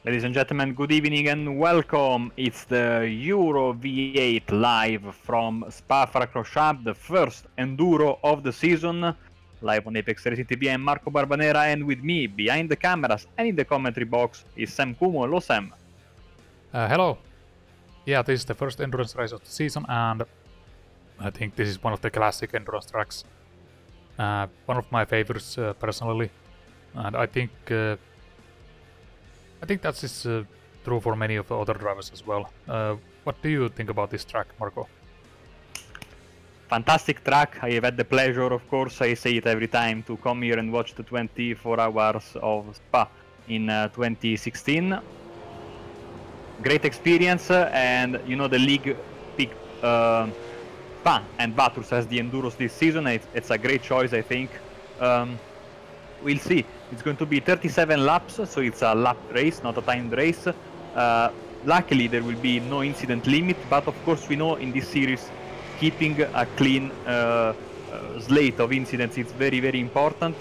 Ladies and gentlemen, good evening and welcome. It's the Euro V8 live from Francorchamps, the first enduro of the season. Live on Apex Racing TV, I'm Marco Barbanera, and with me, behind the cameras and in the commentary box, is Sam Kumo. Hello, Sam. Hello. Yeah, this is the first endurance race of the season, and I think this is one of the classic endurance tracks. One of my favorites, personally, and I think that is true for many of the other drivers as well. What do you think about this track, Marco? Fantastic track. I have had the pleasure, of course, I say it every time, to come here and watch the 24 hours of Spa in 2016. Great experience, and you know the league picked Spa and Bathurst as the enduros this season. It's a great choice, I think. We'll see. It's going to be 37 laps, so it's a lap race, not a timed race. Luckily, there will be no incident limit, but of course we know in this series keeping a clean slate of incidents is very, very important.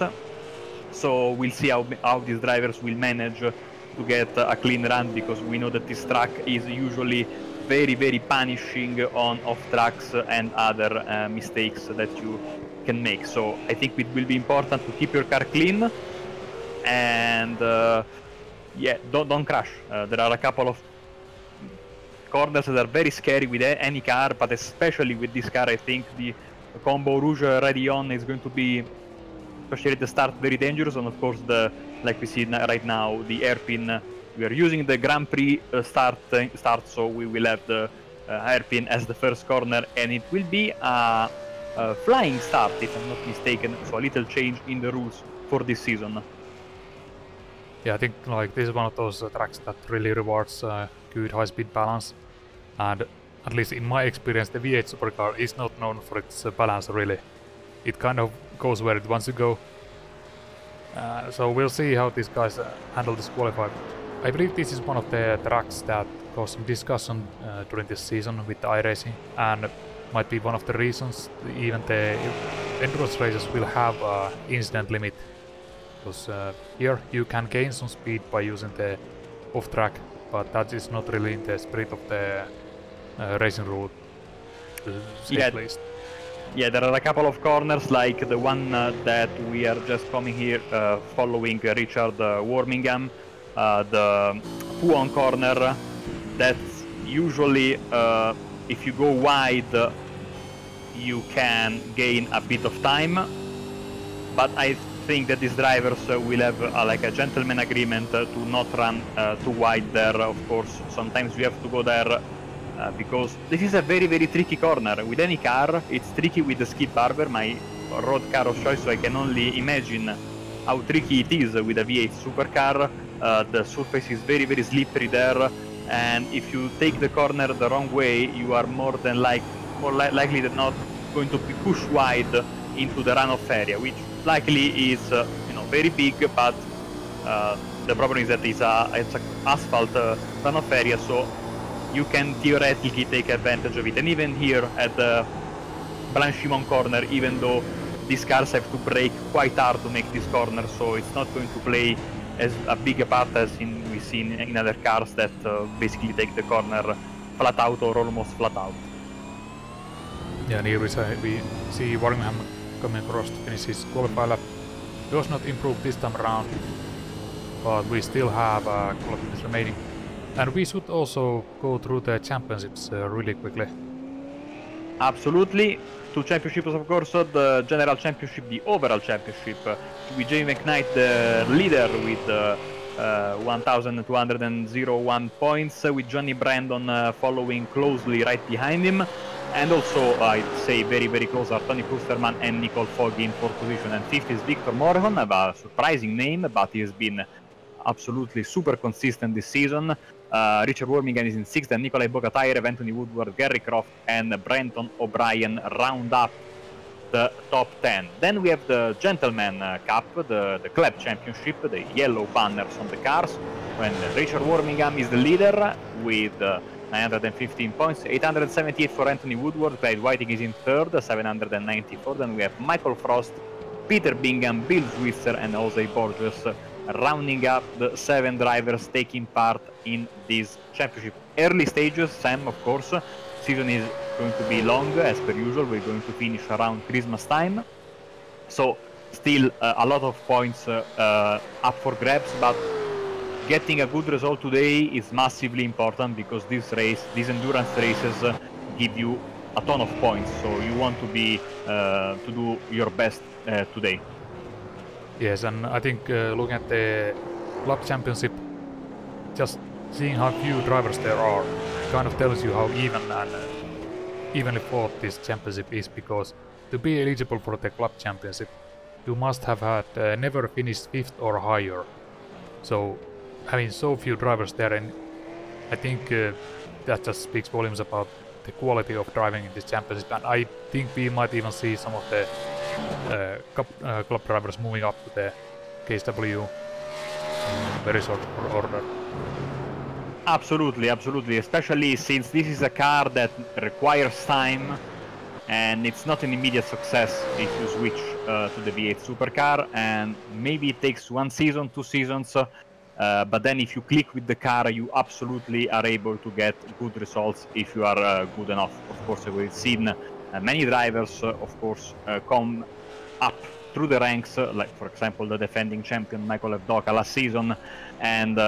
So we'll see how these drivers will manage to get a clean run, because we know that this track is usually very, very punishing on off tracks and other mistakes that you can make. So I think it will be important to keep your car clean and yeah, don't crash. There are a couple of corners that are very scary with any car, but especially with this car. I think the combo rouge ready on is going to be, especially at the start, very dangerous. And of course, like we see right now, the hairpin, we are using the Grand Prix start, so we will have the hairpin as the first corner, and it will be a flying start, if I'm not mistaken. So a little change in the rules for this season. Yeah, I think like this is one of those tracks that really rewards good high-speed balance, and at least in my experience, the V8 Supercar is not known for its balance really. It kind of goes where it wants to go. So we'll see how these guys handle this qualify. I believe this is one of the tracks that caused some discussion during this season with the iRacing, and might be one of the reasons even the endurance races will have an incident limit. Because here you can gain some speed by using the off-track, but that is not really in the spirit of the racing rule. At least. Yeah, there are a couple of corners, like the one that we are just coming here, following Richard Wormingham, the Puon corner. That's usually, if you go wide, you can gain a bit of time, but I think that these drivers will have like a gentleman agreement to not run too wide there. Of course, sometimes we have to go there because this is a very, very tricky corner. With any car, it's tricky with the Skid Barber, my road car of choice, so I can only imagine how tricky it is with a V8 supercar. The surface is very, very slippery there, and if you take the corner the wrong way, you are more likely than not going to be pushed wide into the runoff area, which likely is very big, but the problem is that it's an asphalt runoff area, so you can theoretically take advantage of it. And even here at the Blanchimont corner, even though these cars have to brake quite hard to make this corner, so it's not going to play as a big a part as we see in other cars that basically take the corner flat out or almost flat out. Yeah, and here we see Wormingham coming across to finish his qualify lap. It was not improved this time around, but we still have a couple of minutes remaining. And we should also go through the championships really quickly. Absolutely. Two championships, of course. The general championship, the overall championship, with Jamie McKnight, the leader, with 1,201 points, with Johnny Brandon following closely right behind him. And also, I'd say very, very close are Tony Pusterman and Nicole Foggy in 4th position. And 5th is Victor Morjon, a surprising name, but he has been absolutely super consistent this season. Richard Wormingham is in 6th, and Nikolai Bogatire, Anthony Woodward, Gary Croft, and Brenton O'Brien round up the top 10. Then we have the Gentleman Cup, the club championship, the yellow banners on the cars, when Richard Wormingham is the leader with 915 points, 878 for Anthony Woodward. Clyde Whiting is in 3rd, 794. Then we have Michael Frost, Peter Bingham, Bill Switzer, and Jose Borges rounding up the 7 drivers taking part in this championship. Early stages, Sam, of course, season is going to be long as per usual. We're going to finish around Christmas time, so still a lot of points up for grabs, but getting a good result today is massively important because these endurance races give you a ton of points, so you want to be to do your best today. Yes, and I think looking at the club championship, just seeing how few drivers there are kind of tells you how even and evenly fought this championship is, because to be eligible for the club championship you must have had never finished 5th or higher. So having so few drivers there, and I think that just speaks volumes about the quality of driving in this championship, and I think we might even see some of the club drivers moving up to the KSW in very short order. Absolutely, absolutely, especially since this is a car that requires time and it's not an immediate success if you switch to the V8 Supercar, and maybe it takes 1 season, 2 seasons, but then if you click with the car you absolutely are able to get good results if you are good enough. Of course, we've seen many drivers of course come up through the ranks, like for example the defending champion Michael Evdoka last season, and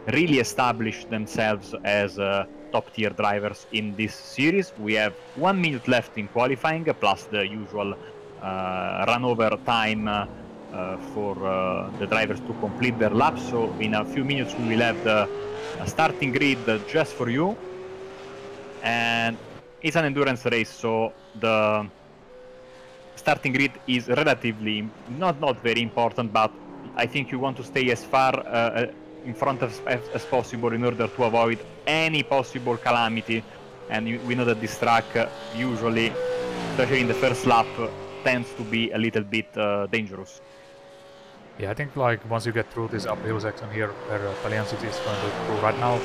really establish themselves as top tier drivers in this series. We have 1 minute left in qualifying, plus the usual run over time for the drivers to complete their laps. So in a few minutes we will have the starting grid just for you, and it's an endurance race, so the starting grid is relatively not very important, but I think you want to stay as far in front as possible in order to avoid any possible calamity. And we know that this track usually, especially in the first lap, tends to be a little bit dangerous. Yeah, I think like once you get through this uphill section here where Taliansik is going to go right now,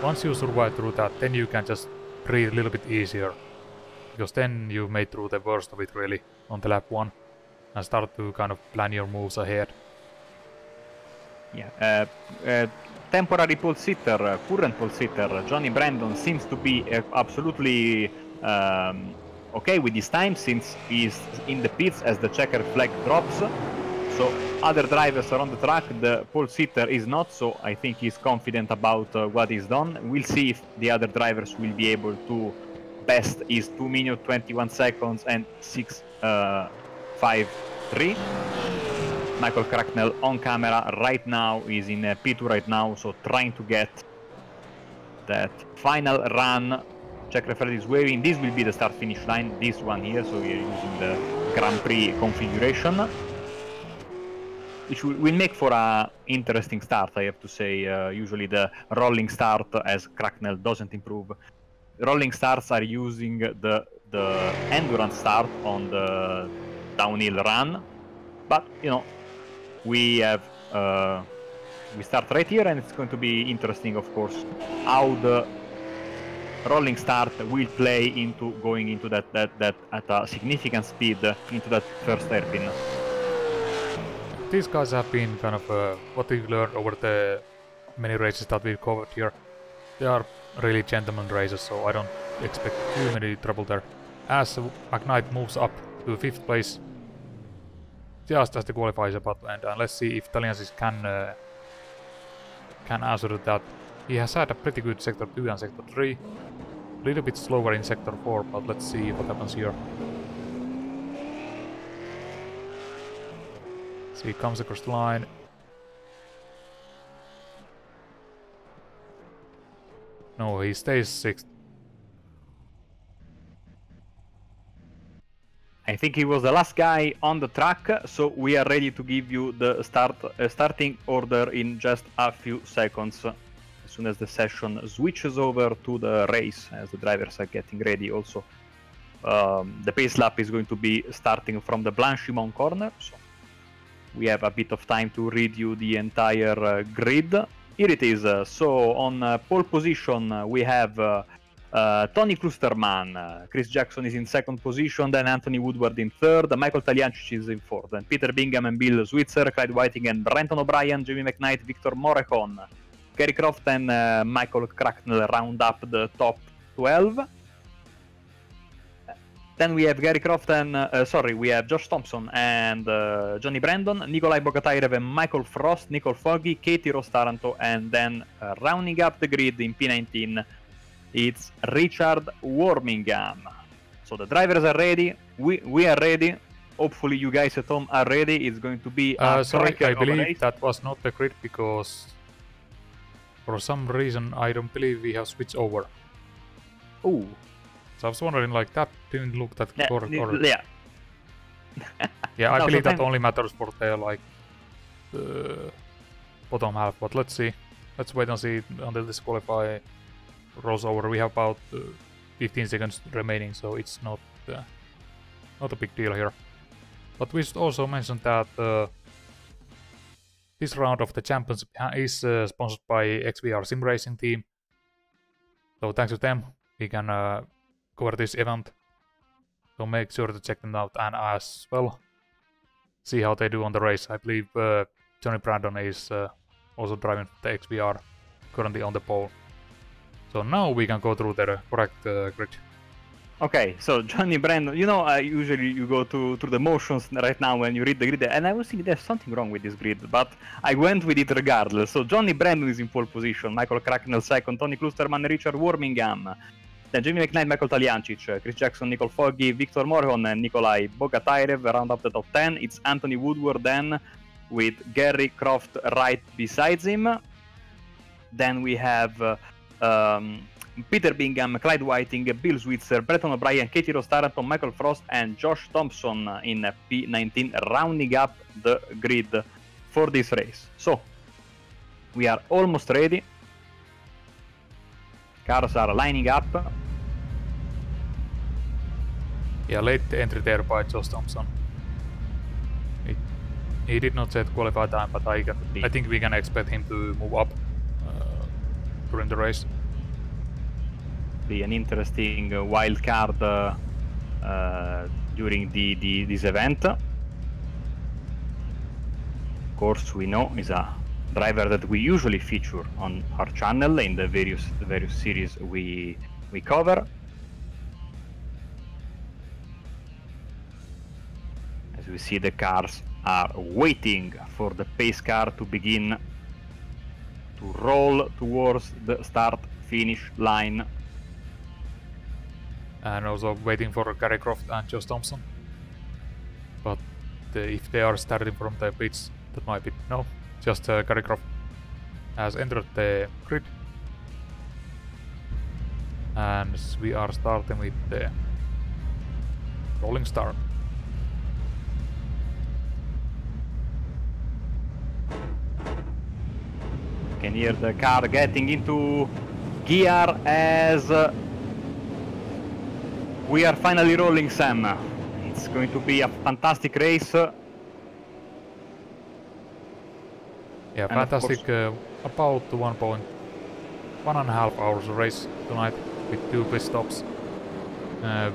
once you survive through that, then you can just breathe a little bit easier, because then you've made through the worst of it really on the lap 1 and start to kind of plan your moves ahead. Yeah, temporary pole sitter, current pole sitter, Johnny Brandon seems to be absolutely okay with his time, since he's in the pits as the checker flag drops. So other drivers are on the track, the pole sitter is not, so I think he's confident about what he's done. We'll see if the other drivers will be able to best his 2 minutes 21 seconds and 6.53. Michael Cracknell on camera right now is in P2 right now, so trying to get that final run. Czech referee is waving. This will be the start-finish line, this one here, so we are using the Grand Prix configuration, which will make for an interesting start, I have to say. Usually the rolling start, as Cracknell doesn't improve, rolling starts are using the endurance start on the downhill run, but you know, we have we start right here, and it's going to be interesting, of course, how the rolling start will play into going into that at a significant speed into that first hairpin. These guys have been kind of what we've learned over the many races that we've covered here. They are really gentleman racers, so I don't expect too many trouble there. As McKnight moves up to 5th place, just as the qualifier is about to end, and let's see if Taliansik can answer to that. He has had a pretty good Sector 2 and Sector 3, a little bit slower in Sector 4, but let's see what happens here. So he comes across the line. No, he stays 6th. I think he was the last guy on the track, so we are ready to give you the starting order in just a few seconds, as soon as the session switches over to the race, as the drivers are getting ready also. The pace lap is going to be starting from the Blanchimont corner, so we have a bit of time to read you the entire grid. Here it is. So on pole position we have Tony Klusterman, Chris Jackson is in second position, then Anthony Woodward in third, Michael Taliancic is in fourth, then Peter Bingham and Bill Switzer, Clyde Whiting and Brenton O'Brien, Jamie McKnight, Victor Morricone, Gary Croft and Michael Cracknell round up the top 12. Then we have Gary Croft and, we have Josh Thompson and Johnny Brandon, Nikolai Bogatairev and Michael Frost, Nicole Foggy, Katie Rostaranto, and then rounding up the grid in P19, it's Richard Wormingham. So the drivers are ready, we are ready, hopefully you guys at home are ready. It's going to be a sorry, I believe that was not the grid because for some reason I don't believe we have switched over. Ooh. So I was wondering, like, that didn't look that correct. Yeah. Yeah, I believe that only matters for the, like, bottom half, but let's see. Let's wait and see until this qualify rolls over. We have about 15 seconds remaining, so it's not a big deal here. But we should also mention that this round of the championship is sponsored by XVR Sim-Racing team. So thanks to them, we can cover this event. So make sure to check them out and as well see how they do on the race. I believe Johnny Brandon is also driving the XVR, currently on the pole. So now we can go through the correct grid. Okay, so Johnny Brandon, you know, usually you go through the motions right now when you read the grid, and I was thinking there's something wrong with this grid, but I went with it regardless. So Johnny Brandon is in pole position, Michael Cracknell second, Tony Klusterman, Richard Wormingham, then Jamie McKnight, Michael Taliancic, Chris Jackson, Nicole Foggy, Victor Morricone, and Nikolai Bogatairev round up the top 10. It's Anthony Woodward then, with Gary Croft right besides him. Then we have Peter Bingham, Clyde Whiting, Bill Switzer, Brenton O'Brien, Katie Rostaranto, Michael Frost, and Josh Thompson in P19, rounding up the grid for this race. So, we are almost ready. Cars are lining up. Yeah, late entry there by Josh Thompson. He did not set qualify time, but I think we can expect him to move up during the race. Be an interesting wild card during this event. Of course, we know is a driver that we usually feature on our channel in the various series we cover. As we see, the cars are waiting for the pace car to begin to roll towards the start-finish line. And also waiting for Gary Croft and Josh Thompson. But if they are starting from the pits, that might be... No, just Gary Croft has entered the grid. And we are starting with the rolling start. You can hear the car getting into gear as we are finally rolling, Sam. It's going to be a fantastic race. Yeah, fantastic. About 1.5 hours race tonight with 2 pit stops.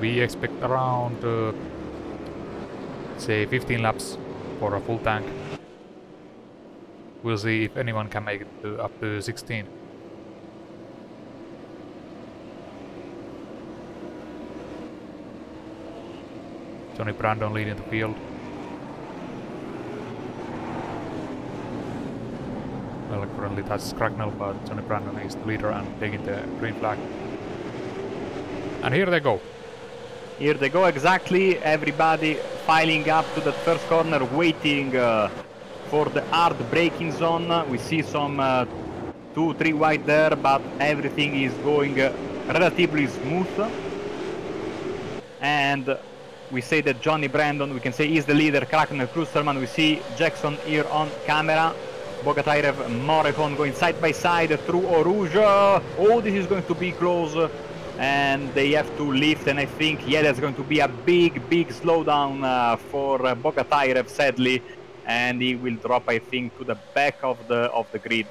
We expect around, say, 15 laps for a full tank. We'll see if anyone can make it up to 16. Johnny Brandon leading the field. Well, currently that's Cracknell, but Johnny Brandon is the leader and taking the green flag. And here they go. Here they go, exactly. Everybody filing up to the first corner, waiting for the hard braking zone. We see some 2-3 wide there, but everything is going relatively smooth. And we say that Johnny Brandon, we can say, is the leader. Cracknell, Klusterman, we see Jackson here on camera. Bogatairev, Morricone going side by side through Eau Rouge. Oh, this is going to be close. And they have to lift, and I think, yeah, there's going to be a big slowdown for Bogatairev, sadly. And he will drop, I think, to the back of the grid.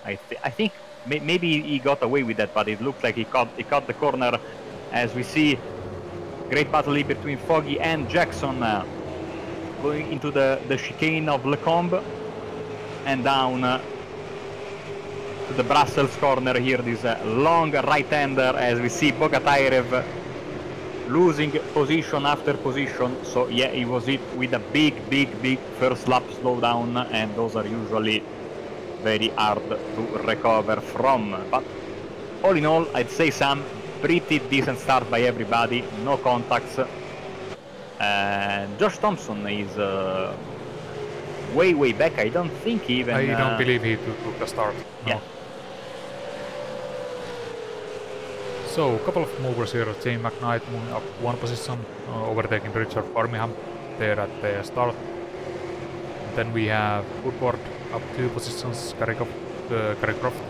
I think maybe he got away with that, but it looked like he caught the corner. As we see, great battle between Foggy and Jackson going into the chicane of Lecombe and down to the Brussels corner here. This long right-hander, as we see Bogatayrev losing position after position. So yeah, he was hit with a big first lap slowdown, and those are usually very hard to recover from. But all in all, I'd say some pretty decent start by everybody, no contacts. And Josh Thompson is way back. I don't think even... I don't believe he took the start. No. Yeah. So, a couple of movers here. Jamie McKnight moving up one position, overtaking Richard Birmingham there at the start. Then we have Woodward up 2 positions, Gary Croft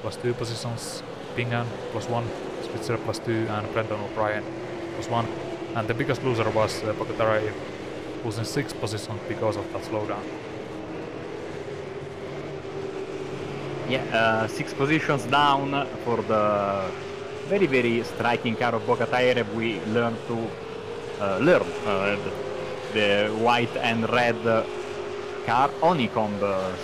plus 2 positions, Bingham plus 1, Spitzer plus 2, and Brendan O'Brien plus 1. And the biggest loser was Bogatayrev, losing 6 positions because of that slowdown. Yeah, 6 positions down for the very striking car of Bogatayrev. We learned to learn the white and red car, honeycomb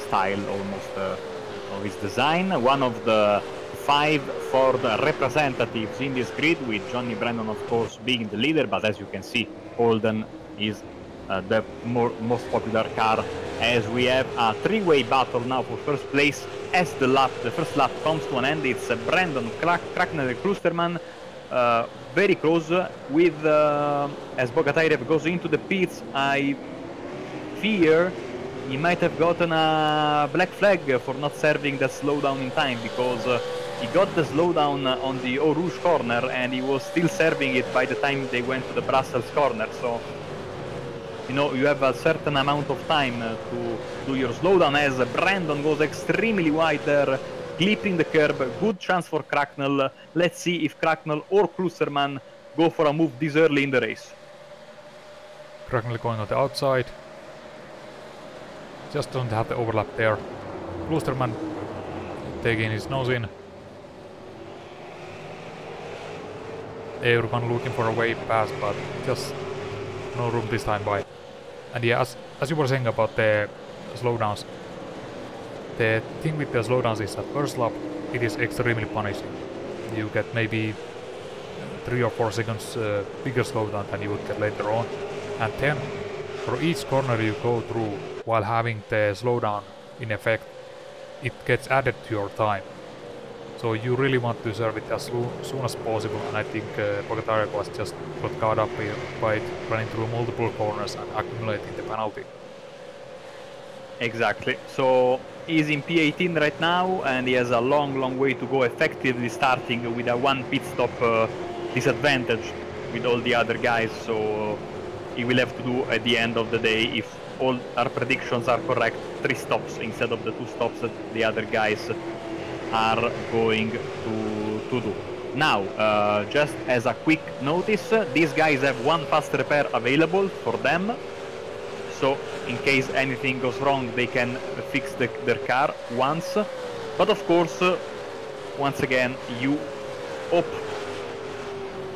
style almost of his design. One of the 5 Ford representatives in this grid, with Johnny Brandon of course being the leader, but as you can see, Holden is the most popular car, as we have a 3-way battle now for first place. As the first lap comes to an end, it's Brandon, Cracknell and Klusterman very close with, as Bogatayrev goes into the pits, I fear he might have gotten a black flag for not serving that slowdown in time, because he got the slowdown on the Eau Rouge corner and he was still serving it by the time they went to the Brussels corner. So, you know, you have a certain amount of time to do your slowdown, as Brandon goes extremely wide there, clipping the curb. Good chance for Cracknell. Let's see if Cracknell or Klusterman go for a move this early in the race. Cracknell going on the outside. Just don't have the overlap there. Klusterman taking his nose in. Everyone looking for a way past, but just no room this time by. And yeah, as you were saying about the slowdowns, the thing with the slowdowns is that first lap it is extremely punishing. You get maybe 3 or 4 seconds bigger slowdown than you would get later on, and then for each corner you go through while having the slowdown in effect, it gets added to your time. So you really want to serve it as soon as possible, and I think Bogatayrev was just got caught up by running through multiple corners and accumulating the penalty. Exactly. So he's in P18 right now, and he has a long way to go, effectively starting with a 1 pit stop disadvantage with all the other guys. So he will have to do at the end of the day, if all our predictions are correct, 3 stops instead of the 2 stops that the other guys are going to do. Now, just as a quick notice, these guys have 1 fast repair available for them, so in case anything goes wrong they can fix their car once. But of course, once again, you hope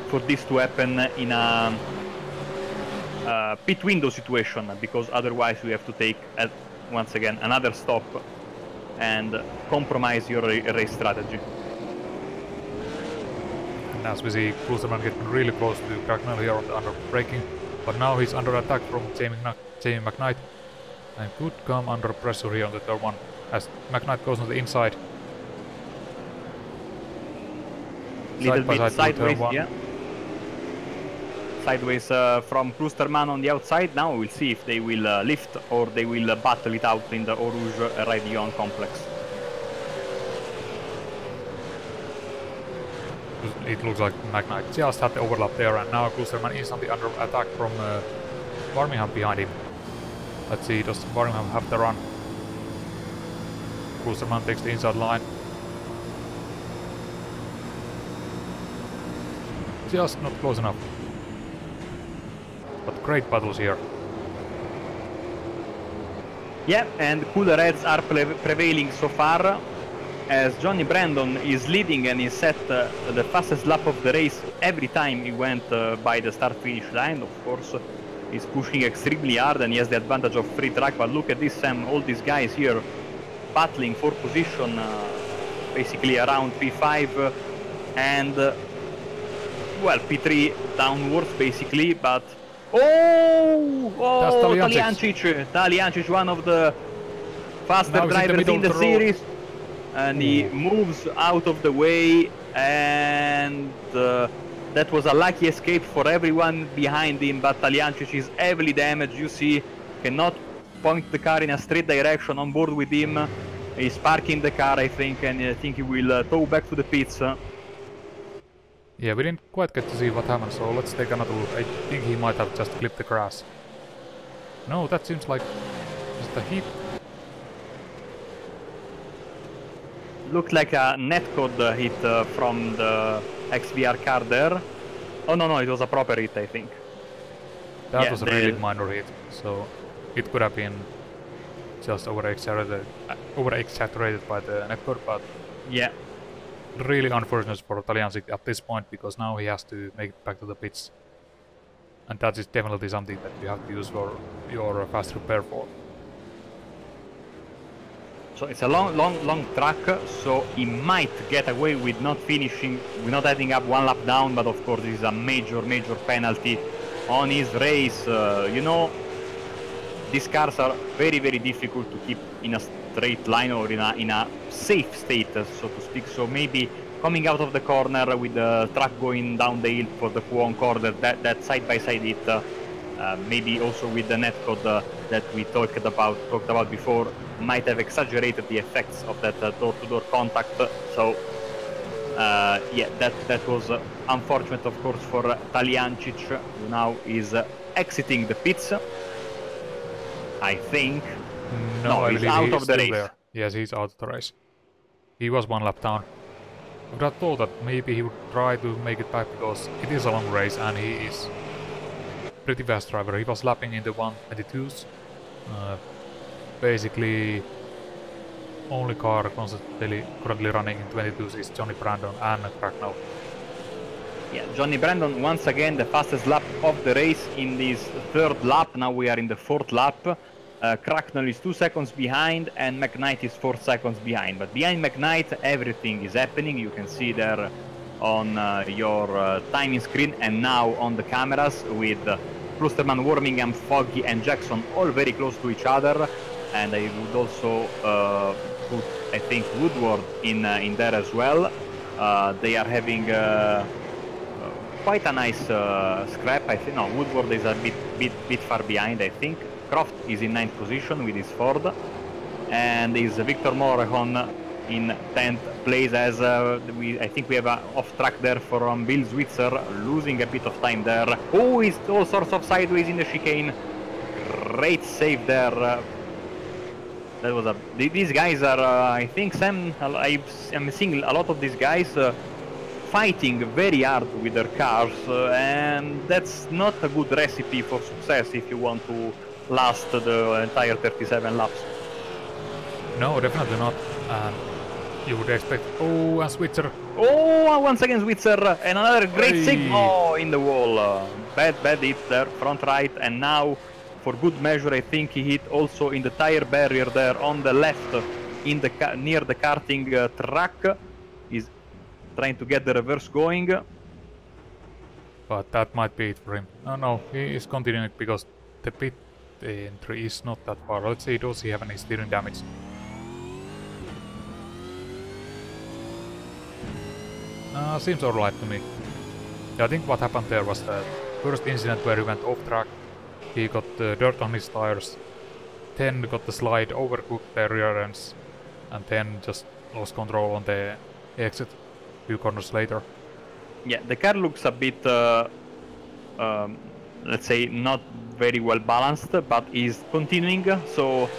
for this to happen in a pit window situation, because otherwise you have to take once again another stop and compromise your race strategy. And as we see, Klusterman getting really close to Cracknell here on the under braking, but now he's under attack from Jamie McKnight, and could come under pressure here on the third one as McKnight goes on the inside. Little bit sideways, yeah. Sideways from Klusterman on the outside. Now we'll see if they will lift or they will battle it out in the Eau Rouge Raidillon complex. It looks like McKnight just had the overlap there, and now Klusterman is on the under attack from Birmingham behind him. Let's see, does Birmingham have the run? Klusterman takes the inside line. Just not close enough. But great battles here. Yeah, and cooler heads are prevailing so far, as Johnny Brandon is leading and is set the fastest lap of the race every time he went by the start-finish line. Of course, he's pushing extremely hard and he has the advantage of free track, but look at this, Sam, all these guys here battling for position basically around P5 and well, P3 downwards basically, but Taliancic, one of the faster drivers in the series, and he moves out of the way, and that was a lucky escape for everyone behind him, but Taliancic is heavily damaged. You see, cannot point the car in a straight direction. On board with him, he's parking the car, I think, and I think he will tow back to the pits. Yeah, we didn't quite get to see what happened, so let's take another look. I think he might have just clipped the grass. No, that seems like just a hit. Looked like a netcode hit from the XVR car there. Oh no, it was a proper hit, I think. That was a really minor hit, so it could have been just over-exaggerated by the netcode, but yeah. Really unfortunate for Taliancic at this point, because now he has to make it back to the pits. And that is definitely something that you have to use for your fast repair for. So it's a long track, so he might get away with not finishing, with not adding up one lap down, but of course this is a major penalty on his race. You know, these cars are very difficult to keep in a straight line or in a safe state, so to speak. So maybe coming out of the corner with the truck going down the hill for the Kuon corner, that side-by-side hit, maybe also with the netcode that we talked about before, might have exaggerated the effects of that door-to-door contact. So yeah, that was unfortunate, of course, for Taliancic, who now is exiting the pits, I think. No, he's out of the race. There. Yes, he's out of the race. He was one lap down. I would have thought that maybe he would try to make it back, because it is a long race and he is pretty fast driver. He was lapping in the 122s. Basically, only car currently running in 22s is Johnny Brandon and Cracknell. Yeah, Johnny Brandon once again the fastest lap of the race in this third lap. Now we are in the fourth lap. Cracknell is 2 seconds behind and McKnight is 4 seconds behind. But behind McKnight everything is happening. You can see there on your timing screen and now on the cameras with Klusterman, Wormingham, Foggy and Jackson all very close to each other. And I would also put, I think, Woodward in there as well. They are having quite a nice scrap. I think Woodward is a bit far behind, I think. Croft is in 9th position with his Ford, and is Victor Morejon in 10th place, as I think we have an off track there from Bill Switzer, losing a bit of time there. Oh, he's all sorts of sideways in the chicane. Great save there. That was these guys are, I think, Sam, I'm seeing a lot of these guys fighting very hard with their cars, and that's not a good recipe for success if you want to last the entire 37 laps. No, definitely not. You would expect... Oh, and Switzer. Oh, once again Switzer, and another great save. Oh, in the wall. Bad hit there, front right, and now, for good measure, I think he hit also in the tire barrier there on the left, in the near the karting track. He's trying to get the reverse going. But that might be it for him. No, he is continuing because the pit entry is not that far. Let's see, does he have any steering damage? Seems alright to me. Yeah, I think what happened there was the first incident where he went off track. He got dirt on his tires, then got the slide, overcooked the rear ends, and then just lost control on the exit few corners later. Yeah, the car looks a bit, let's say, not very well balanced, but is continuing, so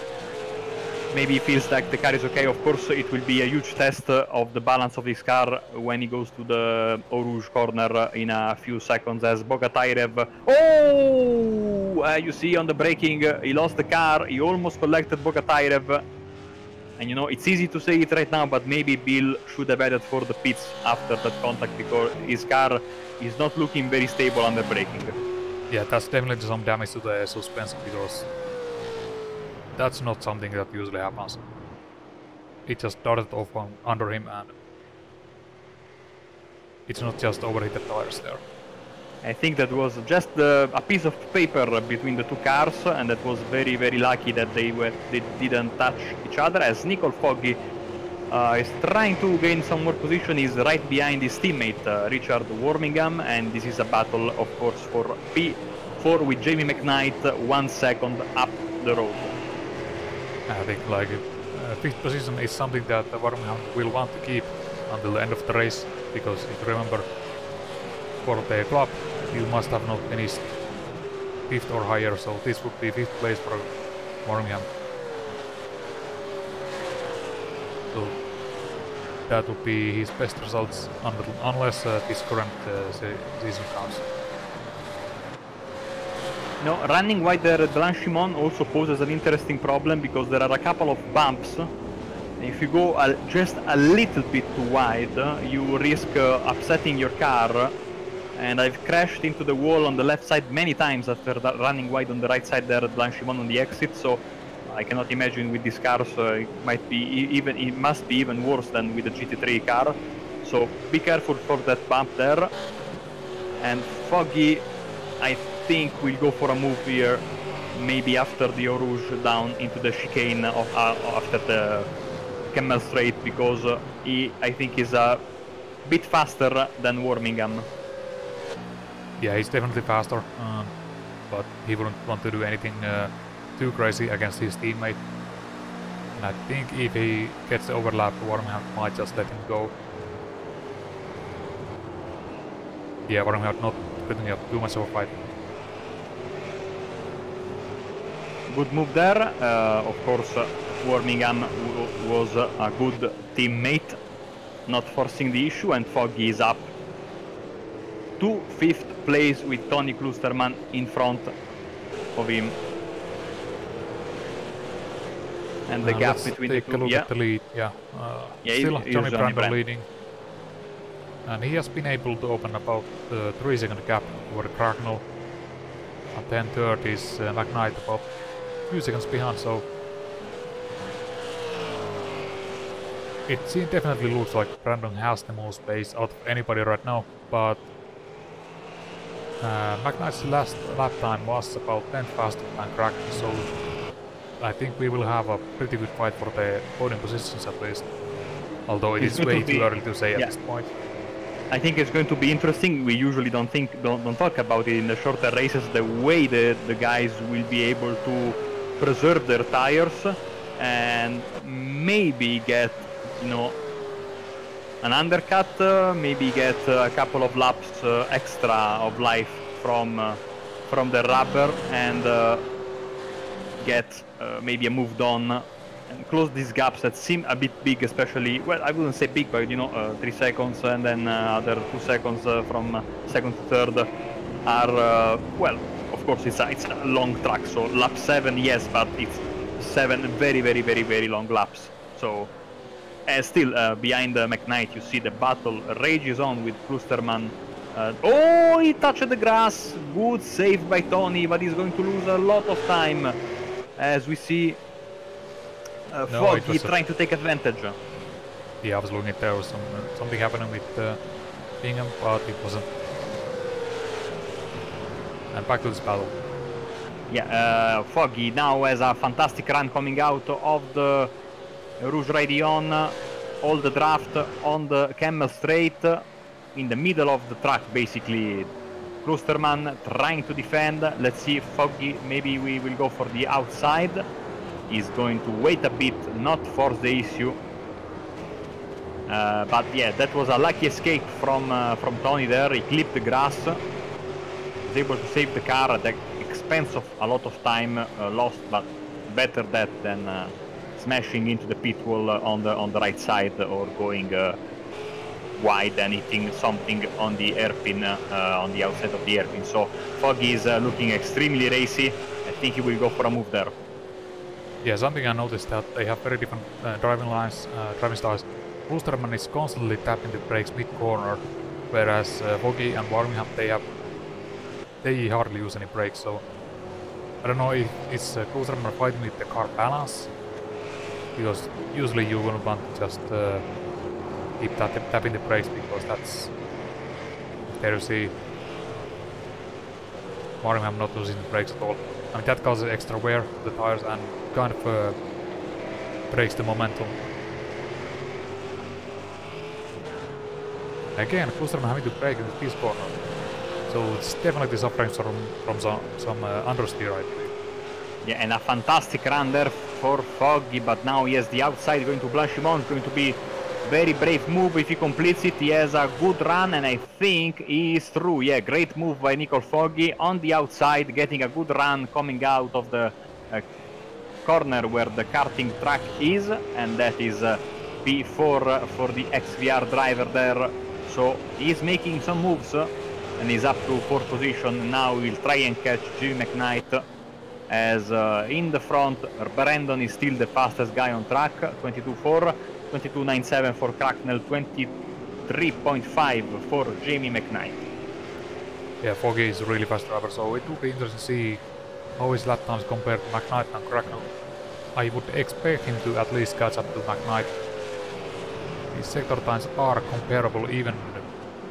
maybe he feels like the car is okay. Of course, it will be a huge test of the balance of this car when he goes to the Eau Rouge corner in a few seconds, as Bogatairev... Oh! You see on the braking, he lost the car, he almost collected Bogatairev. And you know, it's easy to say it right now, but maybe Bill should have headed for the pits after that contact because his car is not looking very stable under braking. Yeah, that's definitely some damage to the suspension because that's not something that usually happens. It just darted off under him and it's not just overhit the tires there. I think that was just a piece of paper between the two cars, and that was very, very lucky that they didn't touch each other. As Nicole Foggy is trying to gain some more position, he's right behind his teammate Richard Wormingham, and this is a battle, of course, for P4 with Jamie McKnight 1 second up the road. I think like fifth position is something that Wormingham will want to keep until the end of the race, because if you remember, for the club you must have not finished 5th or higher, so this would be 5th place for Wormingham. So that would be his best results unless this current season counts. No, running wide there at Blanchimont also poses an interesting problem because there are a couple of bumps. If you go just a little bit too wide, you risk upsetting your car. And I've crashed into the wall on the left side many times after running wide on the right side there at Blanchimont on the exit, so I cannot imagine with these cars it must be even worse than with the GT3 car. So be careful for that bump there. And Foggy, I think, will go for a move here, maybe after the Eau Rouge down into the chicane after the Camel Straight, because I think is a bit faster than Wormingham. Yeah, he's definitely faster, but he wouldn't want to do anything too crazy against his teammate. And I think if he gets the overlap, Wormingham might just let him go. Yeah, Wormingham not putting up too much of a fight. Good move there. Of course, Wormingham was a good teammate, not forcing the issue, and Foggy is up to 5th place with Tony Klusterman in front of him. And the gap between the two. Take a look at the lead. Yeah, still Johnny Brando leading. And he has been able to open about 3 second gap over Cracknell. And then third is McKnight about 2 seconds behind, so it definitely looks like Brandon has the most pace out of anybody right now, but McKnight's last lap time was about 10th faster than Cracknell, so I think we will have a pretty good fight for the podium positions at least, although it is way too early to say at this point. I think it's going to be interesting. We usually don't talk about it in the shorter races, the way the guys will be able to preserve their tires and maybe get, you know, an undercut, maybe get a couple of laps extra of life from the rubber, and get maybe a move done and close these gaps that seem a bit big, especially, well, I wouldn't say big, but you know, 3 seconds and then other 2 seconds from second to third are, well, of course it's a long track, so lap 7, yes, but it's 7 very long laps. So still behind McKnight, you see the battle rages on with Klusterman. Oh, he touched the grass. Good save by Tony, but he's going to lose a lot of time, as we see Foggy trying to take advantage. Yeah, I was looking at there was something happening with Bingham, but it wasn't. And back to this battle. Yeah, Foggy now has a fantastic run coming out of the Rouge Raidillon, all the draft on the Camel Straight, in the middle of the track basically. Klusterman trying to defend. Let's see if Foggy, maybe we will go for the outside. He's going to wait a bit, not force the issue. But yeah, that was a lucky escape from Tony there. He clipped the grass, was able to save the car at the expense of a lot of time lost, but better that than smashing into the pit wall on the right side, or going wide and hitting something on the hairpin, on the outside of the hairpin. So Foggy is looking extremely racy. I think he will go for a move there. Yeah, something I noticed that they have very different driving lines, driving styles. Klosterman is constantly tapping the brakes mid-corner, whereas Foggy and Warmingham, they hardly use any brakes, so I don't know if it's Klosterman fighting with the car balance, because usually you wouldn't want to just keep tapping the brakes, because that's... There you see Warmingham not losing the brakes at all. I mean, that causes extra wear to the tires and kind of breaks the momentum. Again, Klosterman having to brake in this corner, so it's definitely suffering from some understeer, I believe. Yeah, and a fantastic run there for Foggy, but now he has the outside going to blush him on. It's going to be very brave move if he completes it. He has a good run, and I think he is through. Yeah, great move by Nicole Foggy on the outside, getting a good run coming out of the corner where the karting track is, and that is P4 for the XVR driver there. So he's making some moves, and he's up to 4th position. Now he'll try and catch Jimmy McKnight, as in the front Brandon is still the fastest guy on track, 22.4, 22.97 for Cracknell, 23.5 for Jamie McKnight. Yeah, Foggy is a really fast driver, so it will be interesting to see how his lap times compare to McKnight and Cracknell. I would expect him to at least catch up to McKnight. His sector times are comparable even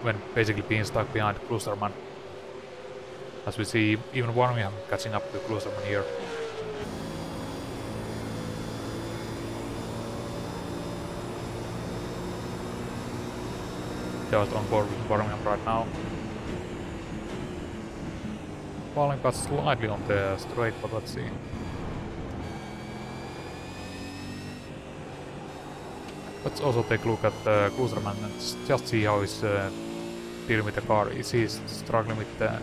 when basically being stuck behind Klosterman. As we see, even Warmingham catching up to Klosterman here. Just on board with Warmingham right now. Falling got slightly on the straight, but let's see. Let's also take a look at Klosterman and just see how he's dealing with the car. Is he struggling with the...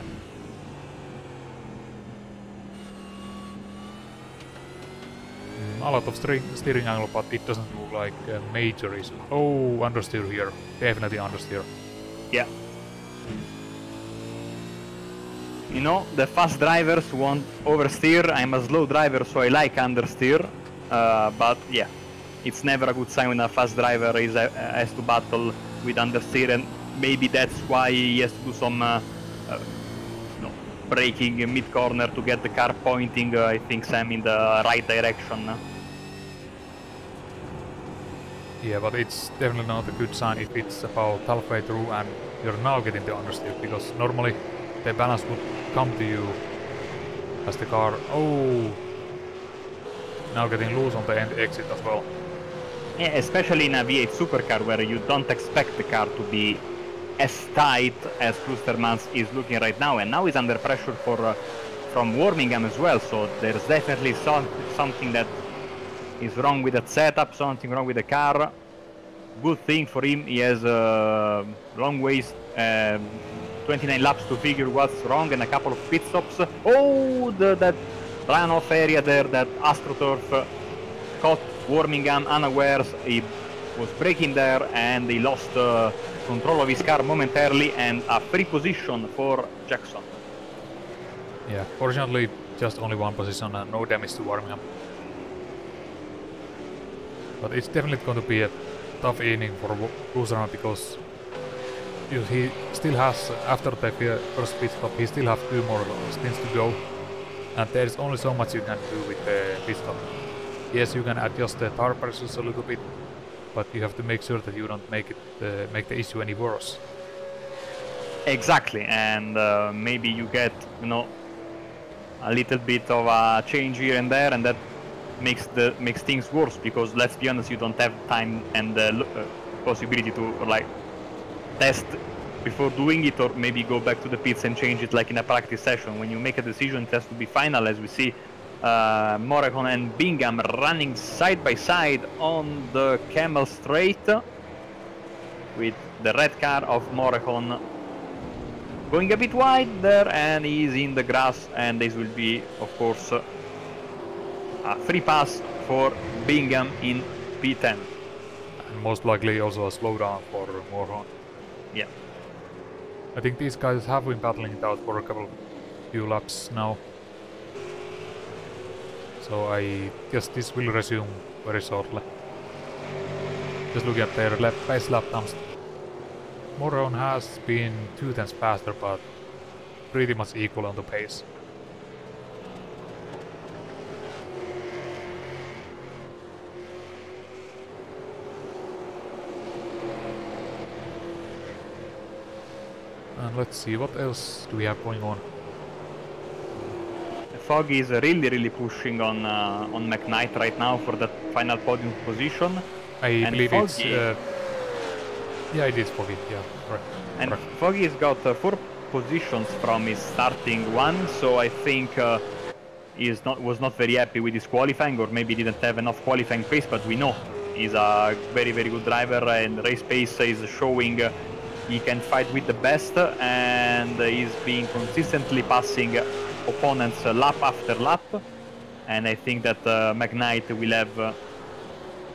a lot of steering angle, but it doesn't look like a major issue. Oh, understeer here. Definitely understeer. Yeah. You know, the fast drivers won't oversteer. I'm a slow driver, so I like understeer. But yeah, it's never a good sign when a fast driver has to battle with understeer, and maybe that's why he has to do some braking mid-corner to get the car pointing, I think, Sam, in the right direction. Yeah, but it's definitely not a good sign if it's about halfway through and you're now getting the understeer, because normally the balance would come to you as the car... Oh! Now getting loose on the end exit as well. Yeah, especially in a V8 supercar where you don't expect the car to be as tight as Klosterman's is looking right now, and now he's under pressure from Warmingham as well, so there's definitely something that is wrong with that setup, something wrong with the car. Good thing for him, he has long ways, 29 laps to figure what's wrong and a couple of pit stops. Oh, that runoff area there, that AstroTurf caught Warmingham unawares. He was braking there and he lost control of his car momentarily, and a free position for Jackson. Yeah, fortunately just only one position and no damage to Warmingham. But it's definitely going to be a tough inning for Klosterman, because he still has, after the first pit stop, he still has 2 more stints to go. And there's only so much you can do with the pit stop. Yes, you can adjust the tire pressures a little bit, but you have to make sure that you don't make the issue any worse. Exactly, and maybe you get, a little bit of a change here and there, and that makes things worse, because let's be honest, you don't have time and possibility to test before doing it, or maybe go back to the pits and change it like in a practice session. When you make a decision, it has to be final, as we see Morricone and Bingham running side by side on the Camel Straight, with the red car of Morricone going a bit wide there, and he's in the grass, and this will be, of course, a free pass for Bingham in P10. And most likely also a slowdown for Morricone. Yeah. I think these guys have been battling it out for a few laps now. so I guess this will resume very shortly. Just look at their base lap times. Moron has been 2 tenths faster, but pretty much equal on the pace. And let's see, what else do we have going on? Foggy is really pushing on McKnight right now for that final podium position. I believe Foggy, it's... yeah, it is Foggy, yeah, right. And correct. Foggy's got 4 positions from his starting one, so I think was not very happy with his qualifying, or maybe didn't have enough qualifying pace, but we know he's a very good driver, and race pace is showing he can fight with the best, and he's been consistently passing opponents lap after lap, and I think that McKnight will have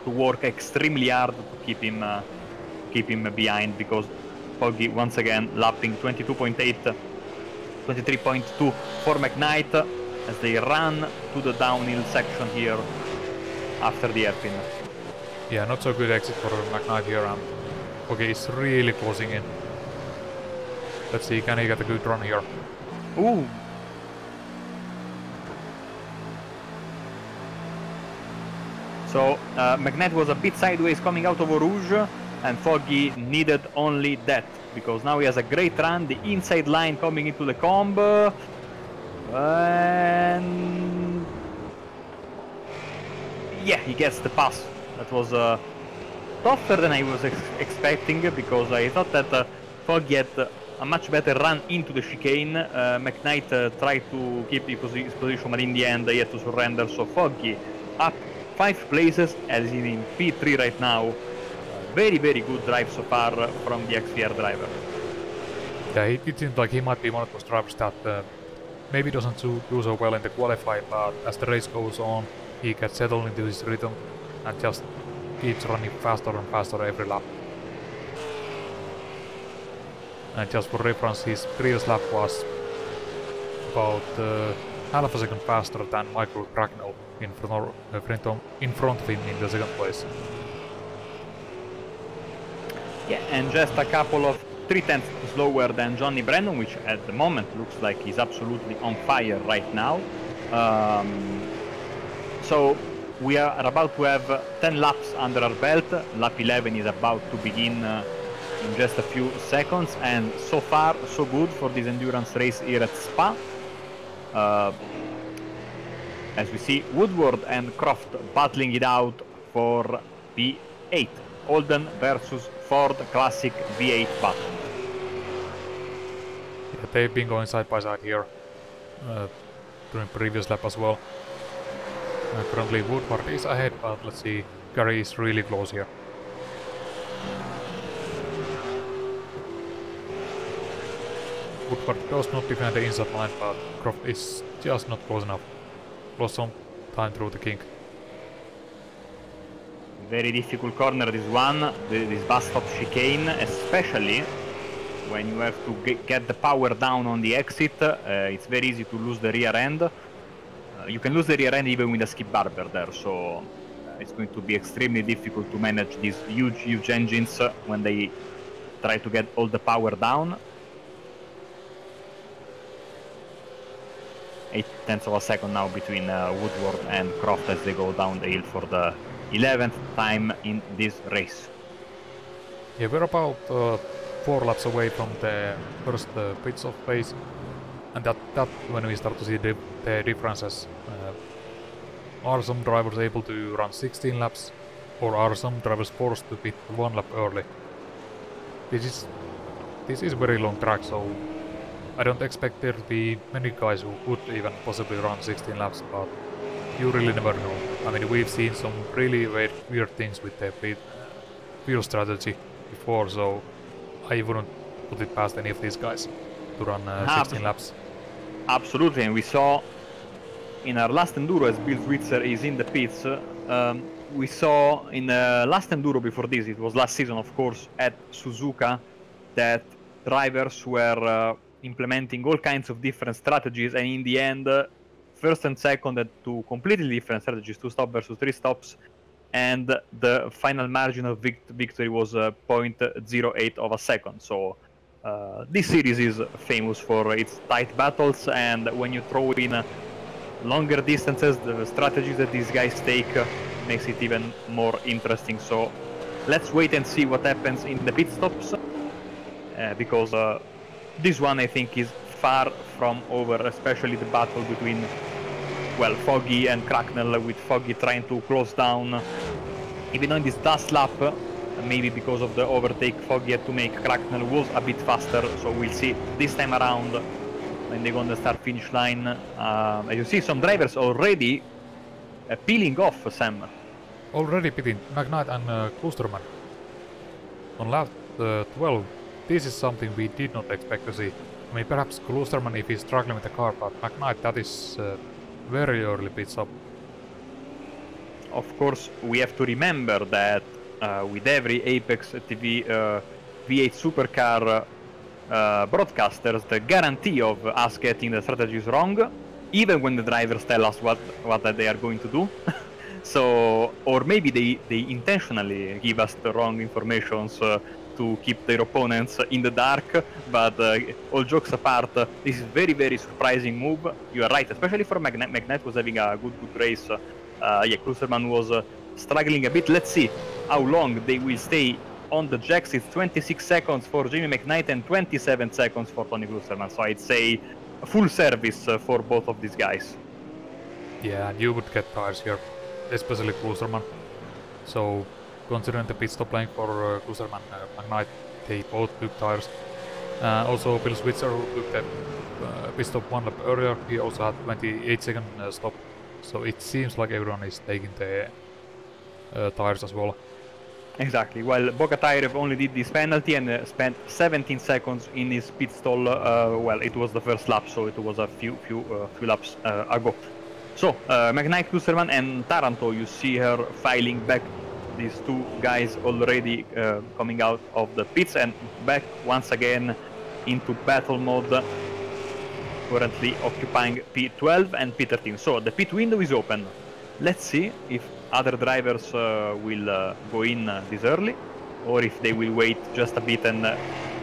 to work extremely hard to keep him behind, because Foggy once again lapping 22.8, 23.2 for McKnight as they run to the downhill section here after the hairpin. Yeah, not so good exit for McKnight here, and Foggy is really closing in. Let's see, can he get a good run here? Ooh! So McKnight was a bit sideways coming out of Eau Rouge, and Foggy needed only that, because now he has a great run, the inside line coming into the combo, and yeah, he gets the pass. That was tougher than I was expecting, because I thought that Foggy had a much better run into the chicane. McKnight tried to keep his position, but in the end he had to surrender, so Foggy up 5 places as he's in P3 right now. Very good drive so far from the XVR driver. Yeah, it seems like he might be one of those drivers that maybe doesn't do so well in the qualify, but as the race goes on, he gets settled into his rhythm and just keeps running faster and faster every lap. And just for reference, his previous lap was about half a second faster than Michael Bracknell in front of him in the second place. Yeah, and just a couple of 3/10 slower than Johnny Brandon, which at the moment looks like he's absolutely on fire right now. So we are about to have 10 laps under our belt. Lap 11 is about to begin in just a few seconds, and so far so good for this endurance race here at Spa. As we see Woodward and Croft battling it out for P8. Holden versus Ford Classic V8 battle. Yeah, they've been going side by side here during previous lap as well. Currently Woodward is ahead, but let's see, Gary is really close here. Woodward does not defend the inside line, but Croft is just not close enough. Lost some time through the kink. Very difficult corner this one, this bus stop chicane, especially when you have to get the power down on the exit. It's very easy to lose the rear end. You can lose the rear end even with a skip barber there, so it's going to be extremely difficult to manage these huge engines when they try to get all the power down. 0.8 of a second now between Woodward and Croft as they go down the hill for the 11th time in this race. Yeah, we're about 4 laps away from the first pits of phase, and that when we start to see the differences. Are some drivers able to run 16 laps, or are some drivers forced to pit 1 lap early? This is a very long track, so I don't expect there to be many guys who could even possibly run 16 laps, but you really never know. I mean, we've seen some really weird things with the fuel strategy before, so I wouldn't put it past any of these guys to run 16 laps. Absolutely, and we saw in our last Enduro, as Bill Switzer is in the pits, we saw in the last Enduro before this, it was last season of course, at Suzuka, that drivers were implementing all kinds of different strategies, and in the end first and second had two completely different strategies, 2 stop versus 3 stops, and the final margin of victory was 0.08 of a second. So this series is famous for its tight battles, and when you throw in longer distances, the strategies that these guys take makes it even more interesting. So let's wait and see what happens in the pit stops, because this one I think is far from over, especially the battle between, well, Foggy and Cracknell, with Foggy trying to close down. Even though in this last lap, maybe because of the overtake Foggy had to make, Cracknell was a bit faster, so we'll see this time around when they go on the start-finish line. As you see, some drivers already peeling off, Sam. Already pitting McKnight and Klusterman on lap 12. This is something we did not expect to see. I mean, perhaps Klusterman if he's struggling with the car, but McKnight, that is very early pit stop. Of course, we have to remember that with every Apex TV V8 Supercar broadcasters, the guarantee of us getting the strategies wrong, even when the drivers tell us what they are going to do. So, or maybe they intentionally give us the wrong informations to keep their opponents in the dark. But all jokes apart, this is very, very surprising move. You are right, especially for McKnight. McKnight was having a good race. Yeah, Klusterman was struggling a bit. Let's see how long they will stay on the jacks. It's 26 seconds for Jamie McKnight and 27 seconds for Tony Klusterman. So I'd say a full service for both of these guys. Yeah, and you would get tires here, especially Klusterman. So considering the pit stop lane for Klusterman and McKnight, they both took tires. Also Bill Switzer, who took the pit stop 1 lap earlier, he also had 28-second stop. So it seems like everyone is taking the tires as well. Exactly. While Bogatyrev only did this penalty and spent 17 seconds in his pit stall. Well, it was the first lap, so it was a few laps ago. So McKnight, Klusterman, and Taranto, you see her filing back. These two guys already coming out of the pits and back once again into battle mode. Currently occupying P12 and P13. So the pit window is open. Let's see if other drivers will go in this early, or if they will wait just a bit and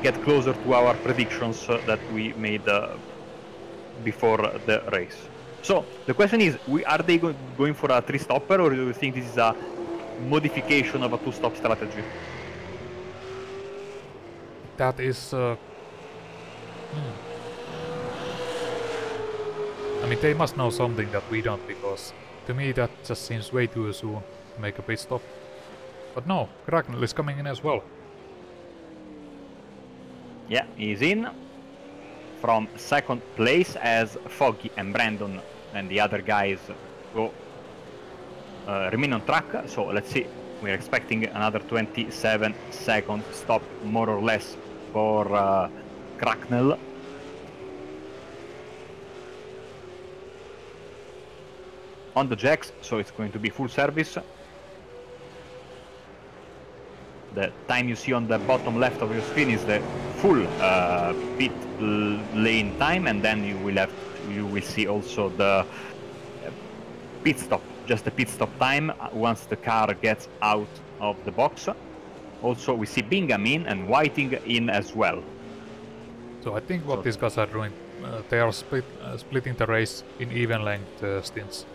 get closer to our predictions that we made before the race. So the question is, are they going for a 3-stopper, or do you think this is a modification of a 2-stop strategy? That is... I mean, they must know something that we don't, because to me that just seems way too soon to make a pit stop. But no, Cracknell is coming in as well. Yeah, he's in from second place as Foggy and Brandon and the other guys go remain on track. So let's see, we're expecting another 27-second stop more or less for Cracknell. On the jacks, so it's going to be full service. The time you see on the bottom left of your screen is the full pit lane time, and then you will see also the pit stop, just the pit stop time once the car gets out of the box. Also we see Bingham in and Whiting in as well. So I think what these guys are doing, they are splitting the race in even length stints.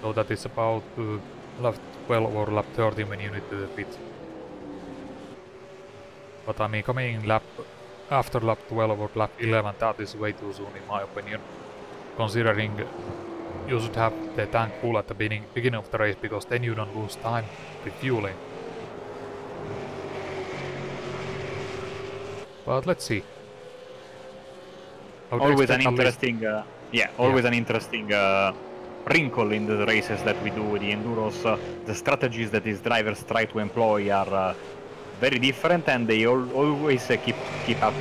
So that is about lap 12 or lap 13 when you need to pit. But I mean, coming in after lap 12 or lap 11, that is way too soon in my opinion. Considering you should have the tank full at the beginning of the race, because then you don't lose time refueling. But let's see. Always an interesting, always an interesting wrinkle in the races that we do with the enduros. The strategies that these drivers try to employ are very different, and they always keep up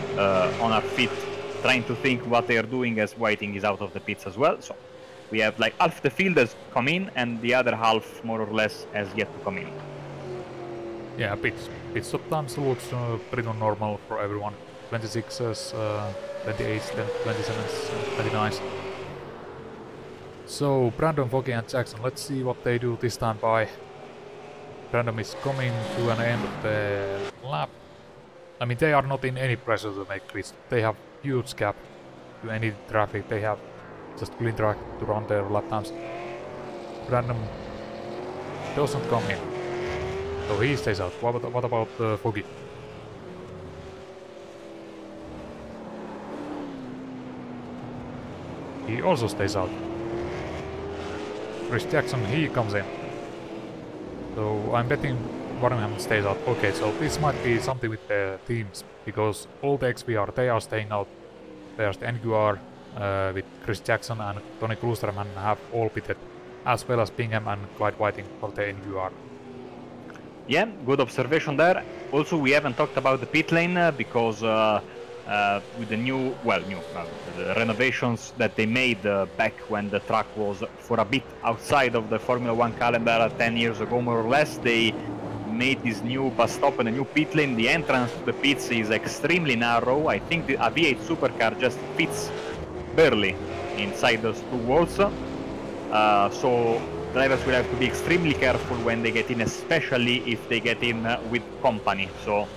on our feet, trying to think what they are doing as Whiting is out of the pits as well. So we have like half the field has come in, and the other half more or less has yet to come in. Yeah, pit stop times looks pretty normal for everyone. 26s, 28s, 27s, 29s. So Brandon, Foggy and Jackson, let's see what they do this time by. Brandon is coming to an end of the lap. I mean, they are not in any pressure to make quits. They have huge gap to any traffic. They have just clean track to run their lap times. Brandon doesn't come in, so he stays out. What about Foggy? He also stays out. Chris Jackson, he comes in. So I'm betting Birmingham stays out. Okay, so this might be something with the teams, because all the XVR, they are staying out. There's the NQR with Chris Jackson and Tony Klusterman have all pitted, as well as Bingham and Clyde Whiting for the NQR. Yeah, good observation there. Also, we haven't talked about the pit lane because with the the renovations that they made back when the track was for a bit outside of the Formula 1 calendar 10 years ago, more or less, they made this new bus stop and a new pit lane. The entrance to the pits is extremely narrow. I think the V8 Supercar just fits barely inside those two walls. So drivers will have to be extremely careful when they get in, especially if they get in with company. So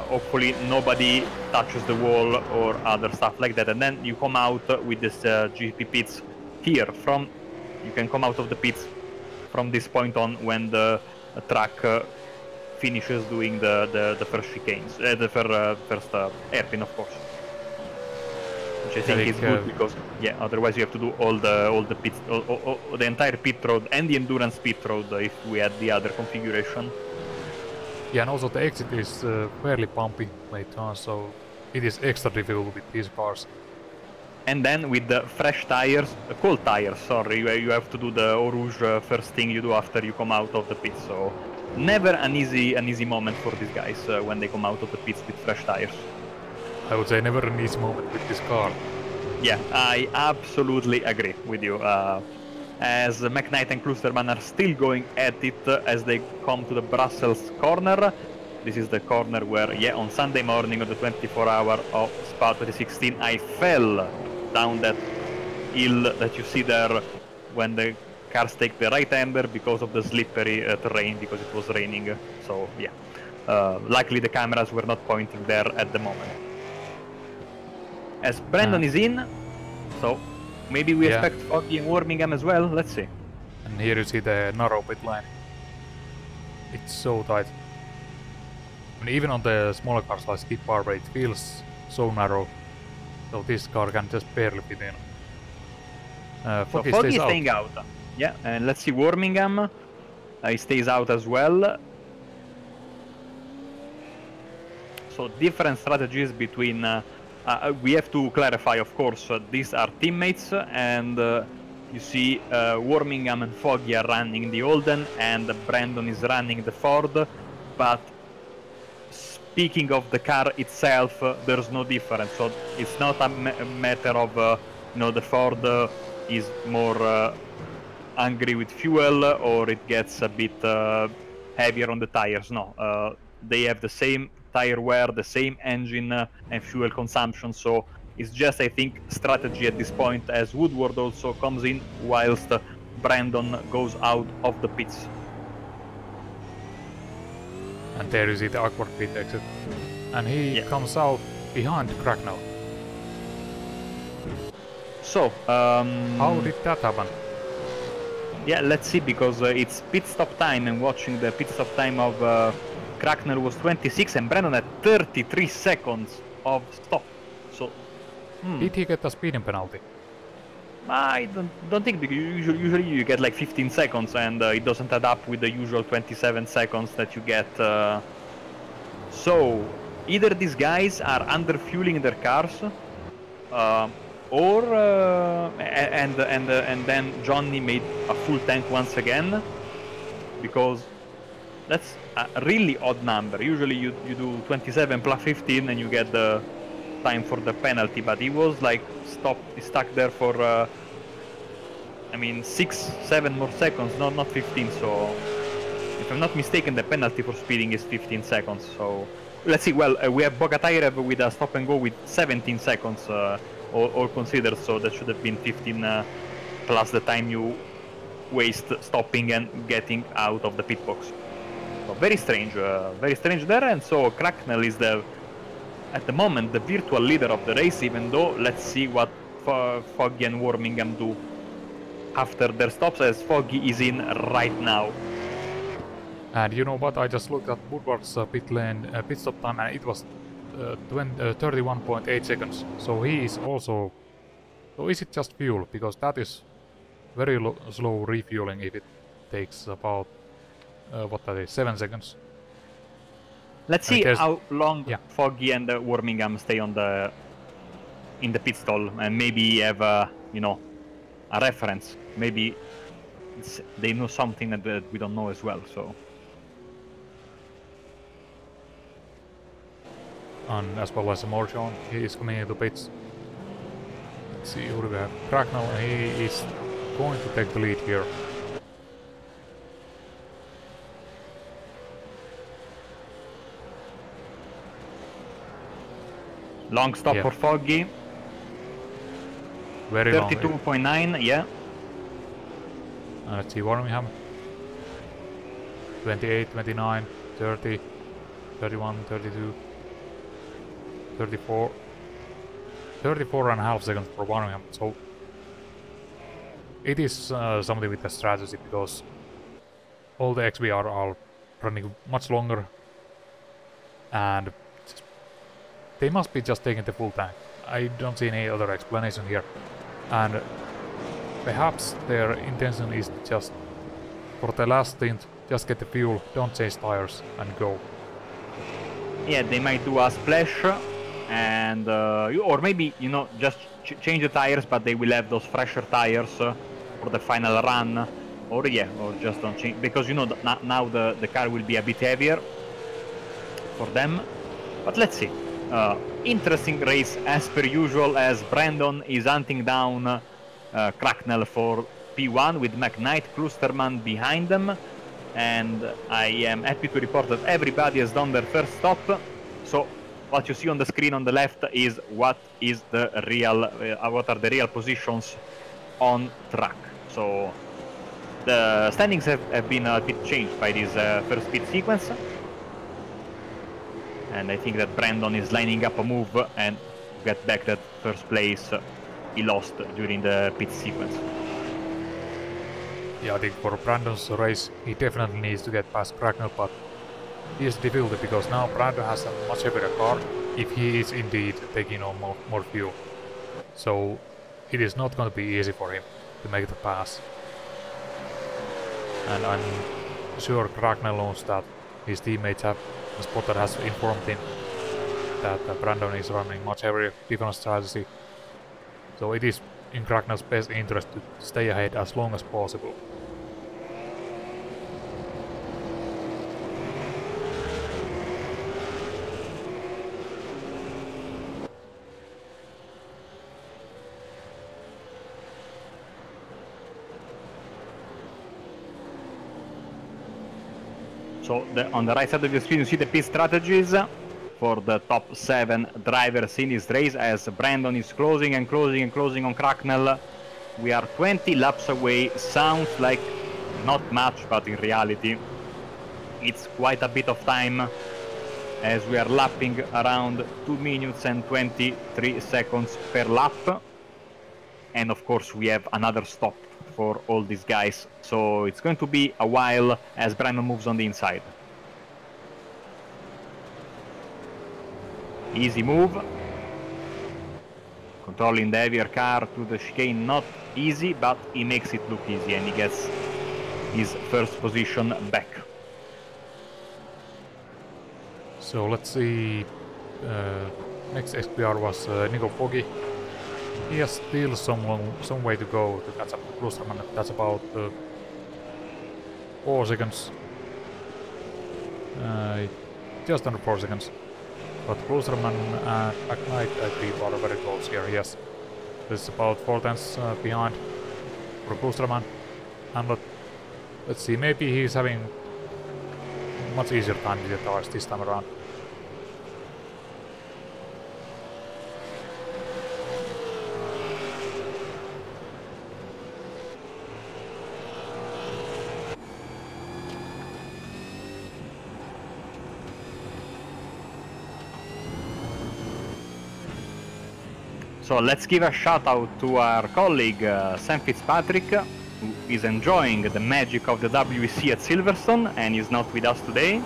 hopefully nobody touches the wall or other stuff like that. And then you come out with this GP pits here. You can come out of the pits from this point on when the track finishes doing the first chicanes, the first hairpin, of course. Which I think is good because otherwise you have to do all the pits, the entire pit road and the endurance pit road if we had the other configuration. Yeah, and also the exit is fairly bumpy later on, so it is extra difficult with these cars. And then with the fresh tires, cold tires, sorry, you have to do the Eau Rouge first thing you do after you come out of the pits. So never an easy moment for these guys when they come out of the pits with fresh tires. I would say never an easy moment with this car. Yeah, I absolutely agree with you. As McKnight and Klusterman are still going at it as they come to the Brussels corner. This is the corner where, on Sunday morning of the 24-hour of Spa 2016, I fell down that hill that you see there when the cars take the right-hander because of the slippery terrain, because it was raining. So, luckily the cameras were not pointing there at the moment. As Brandon is in, so maybe we expect Foggy and Birmingham as well, let's see. And here you see the narrow pit line. It's so tight. And even on the smaller cars like Skid Barber, it feels so narrow. So this car can just barely fit in. Foggy is staying out. Yeah, and let's see Birmingham. He stays out as well. So different strategies between... we have to clarify, of course, these are teammates, and you see Birmingham and Foggy are running the Holden, and Brandon is running the Ford. But speaking of the car itself, there's no difference. So it's not a matter of, the Ford is more angry with fuel, or it gets a bit heavier on the tires. No, they have the same tire wear, the same engine and fuel consumption, so it's just, I think, strategy at this point, as Woodward also comes in whilst Brandon goes out of the pits. And there you see the awkward pit exit. And he comes out behind Cracknell. So, how did that happen? Yeah, let's see, because it's pit stop time, and watching the pit stop time of Cracknell was 26 and Brandon had 33 seconds of stop. So, did he get a speeding penalty? I don't think, because usually you get like 15 seconds, and it doesn't add up with the usual 27 seconds that you get. So either these guys are under fueling their cars, or and then Johnny made a full tank once again, because that's a really odd number. Usually you do 27 plus 15 and you get the time for the penalty, but he was like stuck there for I mean 6-7 more seconds, not 15. So if I'm not mistaken, the penalty for speeding is 15 seconds. So let's see. Well, we have Bogatayrev with a stop and go with 17 seconds all considered, so that should have been 15 plus the time you waste stopping and getting out of the pit box. So very strange there. And so Cracknell is at the moment the virtual leader of the race, even though let's see what Foggy and Wormingham do after their stops, as Foggy is in right now. And you know what, I just looked at Woodward's pit stop time, and it was 31.8 seconds. So he is also... So is it just fuel? Because that is very slow refueling if it takes about, 7 seconds. Let's see how long Foggy and Wormingham stay in the pit stall, and maybe have a reference. Maybe they know something that we don't know as well. So. And as well as Morjon, he is coming into pits. Let's see who do we have. Cracknell, he is going to take the lead here. Long stop for Foggy. Very 32.9, yeah. Let's see, Wormingham. 28, 29, 30, 31, 32, 34. 34.5 seconds for Wormingham. So it is something with the strategy, because all the XVR are running much longer, and they must be just taking the full tank. I don't see any other explanation here. And perhaps their intention is just, for the last stint, just get the fuel, don't change tires, and go. Yeah, they might do a splash, and or maybe, just change the tires, but they will have those fresher tires for the final run. Or just don't change, because now the car will be a bit heavier for them. But let's see. Interesting race as per usual, as Brandon is hunting down Cracknell for P1 with McKnight, Klusterman behind them, and I am happy to report that everybody has done their first stop. So what you see on the screen on the left is what are the real positions on track. So the standings have been a bit changed by this first pit sequence. And I think that Brandon is lining up a move and get back that first place he lost during the pit sequence. Yeah, I think for Brandon's race, he definitely needs to get past Cracknell, but he is difficult because now Brandon has a much heavier car if he is indeed taking on more fuel. So it is not going to be easy for him to make the pass. And I'm sure Cracknell knows that. His teammates have, the spotter has informed him that Brandon is running much heavier different strategy. So it is in Cracknell's best interest to stay ahead as long as possible. So on the right side of the screen you see the pit strategies for the top 7 drivers in this race, as Brandon is closing and closing and closing on Cracknell. We are 20 laps away. Sounds like not much, but in reality it's quite a bit of time, as we are lapping around 2 minutes and 23 seconds per lap. And of course we have another stop for all these guys, so it's going to be a while as Brandon moves on the inside. Easy move, controlling the heavier car to the chicane, not easy, but he makes it look easy and he gets his first position back. So let's see, next XVR was Nico Foggy. He has still some way to go to catch up to Klusterman. That's about 4 seconds. Just under 4 seconds. But Klusterman and McKnight, I believe, are very close here, yes. This is about 4 tenths behind for Klusterman. And let's see, maybe he's having much easier time with the tires this time around. So let's give a shout out to our colleague Sam Fitzpatrick, who is enjoying the magic of the WEC at Silverstone and is not with us today.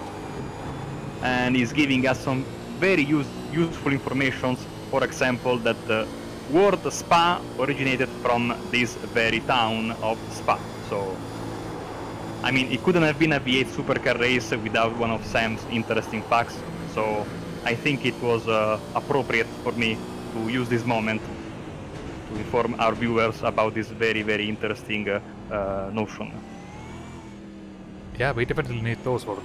And he's giving us some very useful information, for example, that the word Spa originated from this very town of Spa. So, I mean, it couldn't have been a V8 supercar race without one of Sam's interesting facts. So, I think it was appropriate for me to use this moment to inform our viewers about this very, very interesting notion. Yeah, we definitely need those for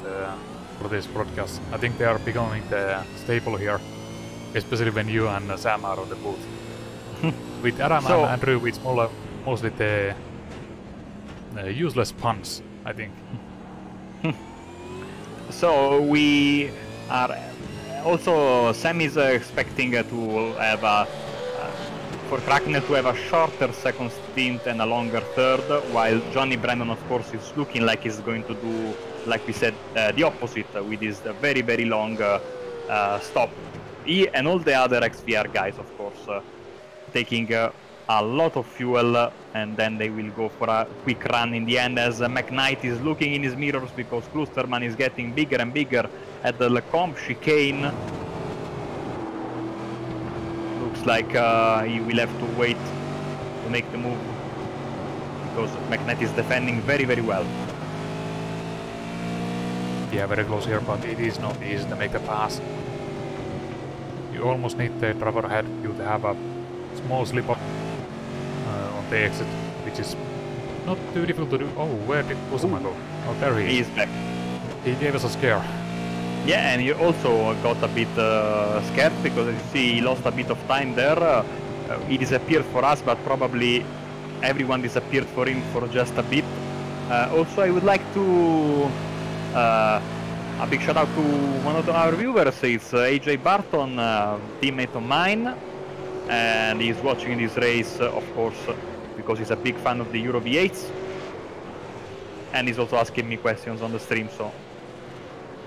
this broadcast. I think they are becoming the staple here, especially when you and Sam are on the booth. With Adam and Andrew, it's mostly the useless puns, I think. So we are also, Sam is expecting to have a for Cracknell to have a shorter second stint and a longer third, while Johnny Brandon, of course, is looking like he's going to do, like we said, the opposite with his very, very long stop. He and all the other XVR guys, of course, taking a lot of fuel, and then they will go for a quick run in the end, as McKnight is looking in his mirrors because Klusterman is getting bigger and bigger at the Lecombe chicane. Looks like he will have to wait to make the move because McKnight is defending very, very well. Yeah, very close here, but it is not easy to make a pass. You almost need the driver ahead you to have a small slip up on the exit, which is not too difficult to do. Oh, where did Kusama go? Oh, there he is. He's back. He gave us a scare. Yeah, and he also got a bit scared because, as you see, he lost a bit of time there. He disappeared for us, but probably everyone disappeared for him for just a bit. Also, I would like to a big shout out to one of our viewers. It's AJ Barton, teammate of mine, and he's watching this race, of course, because he's a big fan of the Euro V8s, and he's also asking me questions on the stream. So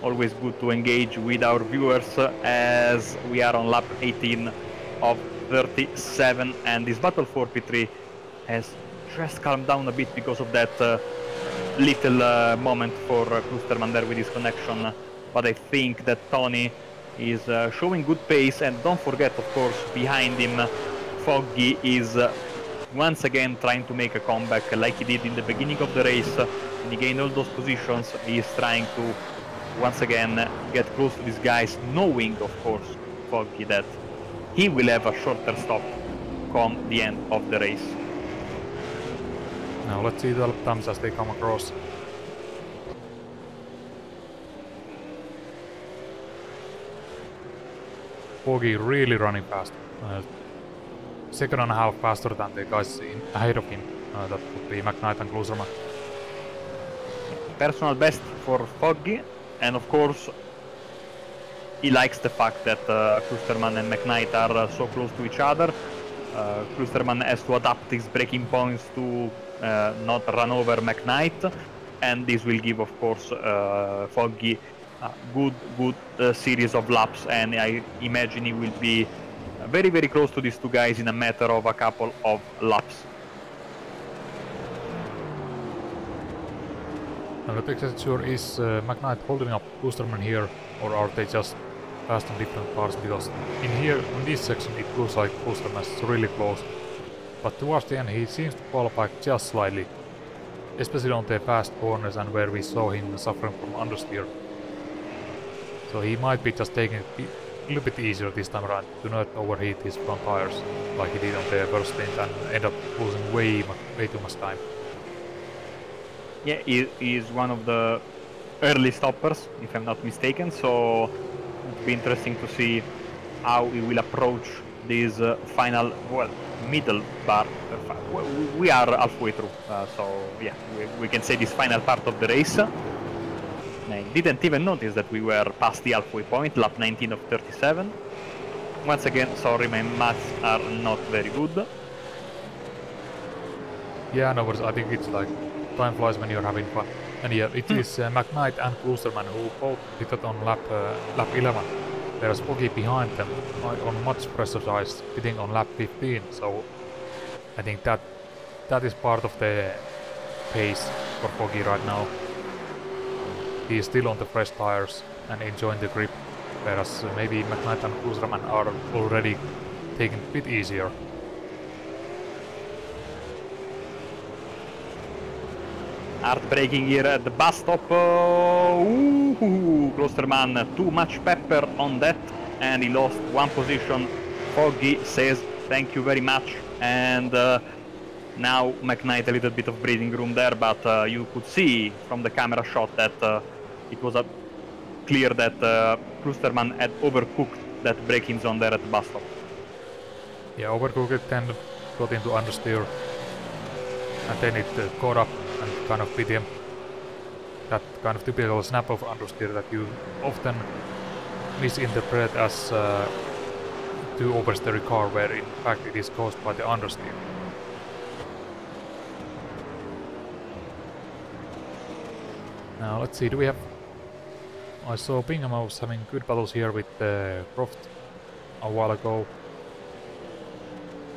always good to engage with our viewers as we are on lap 18 of 37, and this battle for P3 has just calmed down a bit because of that little moment for Klusterman there with his connection, but I think that Tony is showing good pace, and don't forget, of course, behind him Foggy is once again trying to make a comeback like he did in the beginning of the race, and he gained all those positions. He is trying to once again get close to these guys, knowing, of course, Foggy, that he will have a shorter stop come the end of the race. Now let's see the lap times as they come across. Foggy really running fast. Second and a half faster than the guys ahead of him. That would be McKnight and Klusterman. Personal best for Foggy, and of course he likes the fact that Klusterman and McKnight are so close to each other. Klusterman has to adapt his braking points to not run over McKnight, and this will give, of course, Foggy a good series of laps, and I imagine he will be very, very close to these two guys in a matter of a couple of laps. I'm not exactly sure, is McKnight holding up Klusterman here, or are they just fast on different parts? Because in here, in this section, it looks like Klusterman is really close, but towards the end he seems to fall back just slightly, especially on the fast corners and where we saw him suffering from understeer. So he might be just taking it a little bit easier this time around to not overheat his front tires like he did on the first stint and end up losing way too much time. Yeah, he is one of the early stoppers, if I'm not mistaken, so it'll be interesting to see how he will approach this final, well, middle bar. We are halfway through, so yeah, we can say this final part of the race. I didn't even notice that we were past the halfway point, lap 19 of 37. Once again, sorry, my maths are not very good. Yeah, no worries, I think it's like time flies when you're having fun. And yeah, it is McKnight and Klusterman who both hit it on lap 11. whereas Foggy behind them on much pressurized, pitting on lap 15, so I think that is part of the pace for Foggy right now. He is still on the fresh tires and enjoying the grip, whereas maybe McKnight and Klosterman are already taking it a bit easier. Hard braking here at the bus stop. Klosterman, too much pepper on that, and he lost one position. Foggy says thank you very much, and now McKnight a little bit of breathing room there, but you could see from the camera shot that it was clear that Klosterman had overcooked that braking zone there at the bus stop. Yeah, overcooked it, then got into understeer, and then it caught up and kind of beat him. That kind of typical snap of understeer that you often misinterpret as too oversteer car, where in fact it is caused by the understeer. Now let's see, do we have... I saw Bingham was having good battles here with Croft a while ago.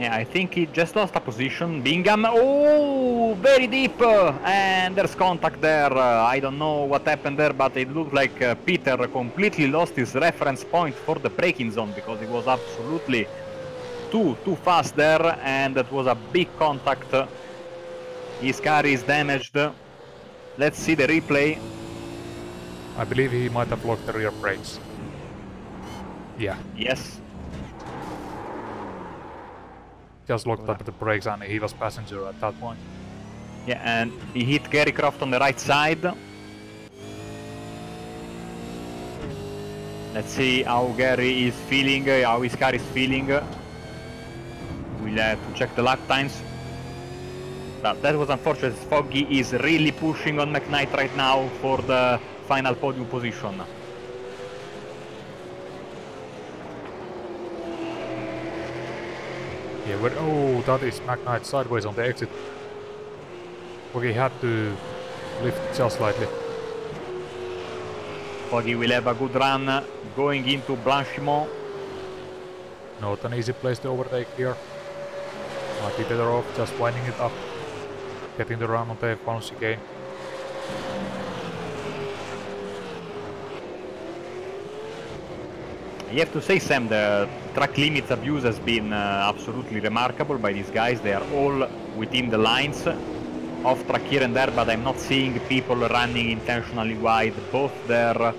Yeah, I think he just lost a position. Bingham, oh, very deep, and there's contact there. I don't know what happened there, but it looked like Peter completely lost his reference point for the braking zone, because it was absolutely too fast there, and that was a big contact. His car is damaged. Let's see the replay. I believe he might have locked the rear brakes. Yeah. Yes. Just locked up the brakes and he was passenger at that point. Yeah, and he hit Gary Croft on the right side. Let's see how Gary is feeling, how his car is feeling. We'll have to check the lap times. But that was unfortunate. Foggy is really pushing on McKnight right now for the final podium position. Yeah, oh, that is McKnight sideways on the exit. Foggy had to lift just slightly. Foggy will have a good run going into Blanchimont. Not an easy place to overtake here. Might be better off just winding it up, getting the run on the final chicane. You have to say, Sam, the track limits abuse has been absolutely remarkable by these guys. They are all within the lines, off track here and there, but I'm not seeing people running intentionally wide, both there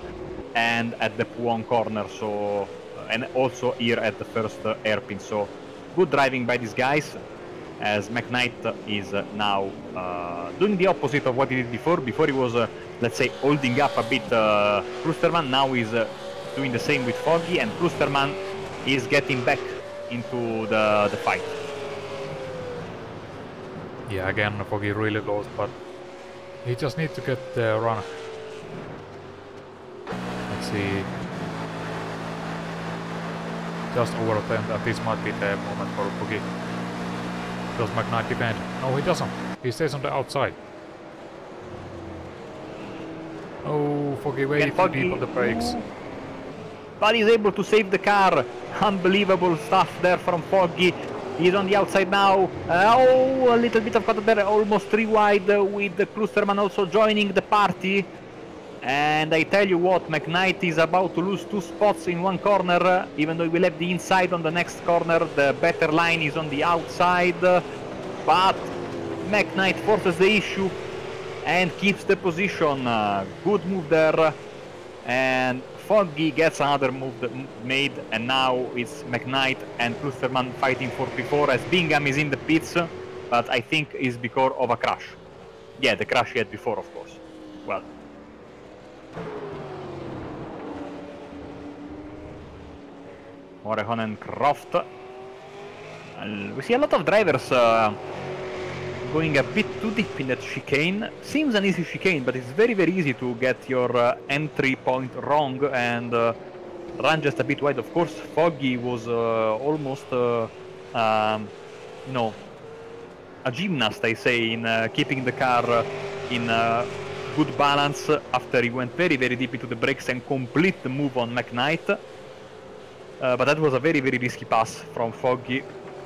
and at the Pouon corner, so, and also here at the first hairpin. So good driving by these guys, as McKnight is now doing the opposite of what he did before. Before he was, let's say, holding up a bit Klosterman. Now he's doing the same with Foggy, and Klosterman is getting back into the fight. Yeah, again, Foggy really lost, but he just needs to get the run. Let's see. Just overattempt, and this might be the moment for Foggy. Does McKnight defend? No, he doesn't. He stays on the outside. Oh, Foggy way too deep on the brakes. But he's able to save the car. Unbelievable stuff there from Foggy. He's on the outside now. Oh, a little bit of contact there, almost 3 wide, with Klosterman also joining the party. And I tell you what, McKnight is about to lose 2 spots in one corner, even though he will have the inside on the next corner. The better line is on the outside, but McKnight forces the issue and keeps the position. Good move there, and Foggy gets another move made, and now it's McKnight and Klosterman fighting for P4, as Bingham is in the pits, but I think it's because of a crash. Yeah, the crash he had before, of course. Well. Oregon and Croft. We see a lot of drivers going a bit too deep in that chicane. Seems an easy chicane, but it's very easy to get your entry point wrong and run just a bit wide. Of course, Foggy was almost, you know, a gymnast, I say, in keeping the car in good balance after he went very deep into the brakes and complete the move on McKnight. But that was a very, very risky pass from Foggy.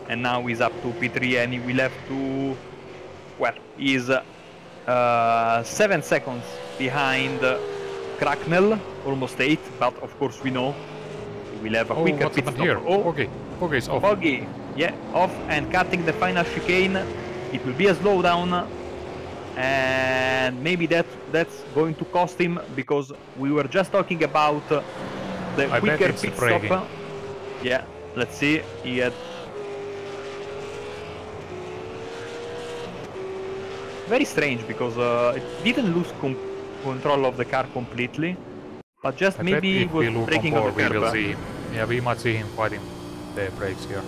And now he's up to P3 and he will have to... Well, he's 7 seconds behind Cracknell, almost 8, but of course we know he will have a quicker pit stop. Here? Foggy is off. Foggy, yeah, off and cutting the final chicane. It will be a slowdown, and maybe that's going to cost him, because we were just talking about the quicker pit stop. Yeah, let's see. He had very strange, because it didn't lose control of the car completely, but just maybe was breaking on the curb. We will see. Yeah, we might see him fighting the brakes here.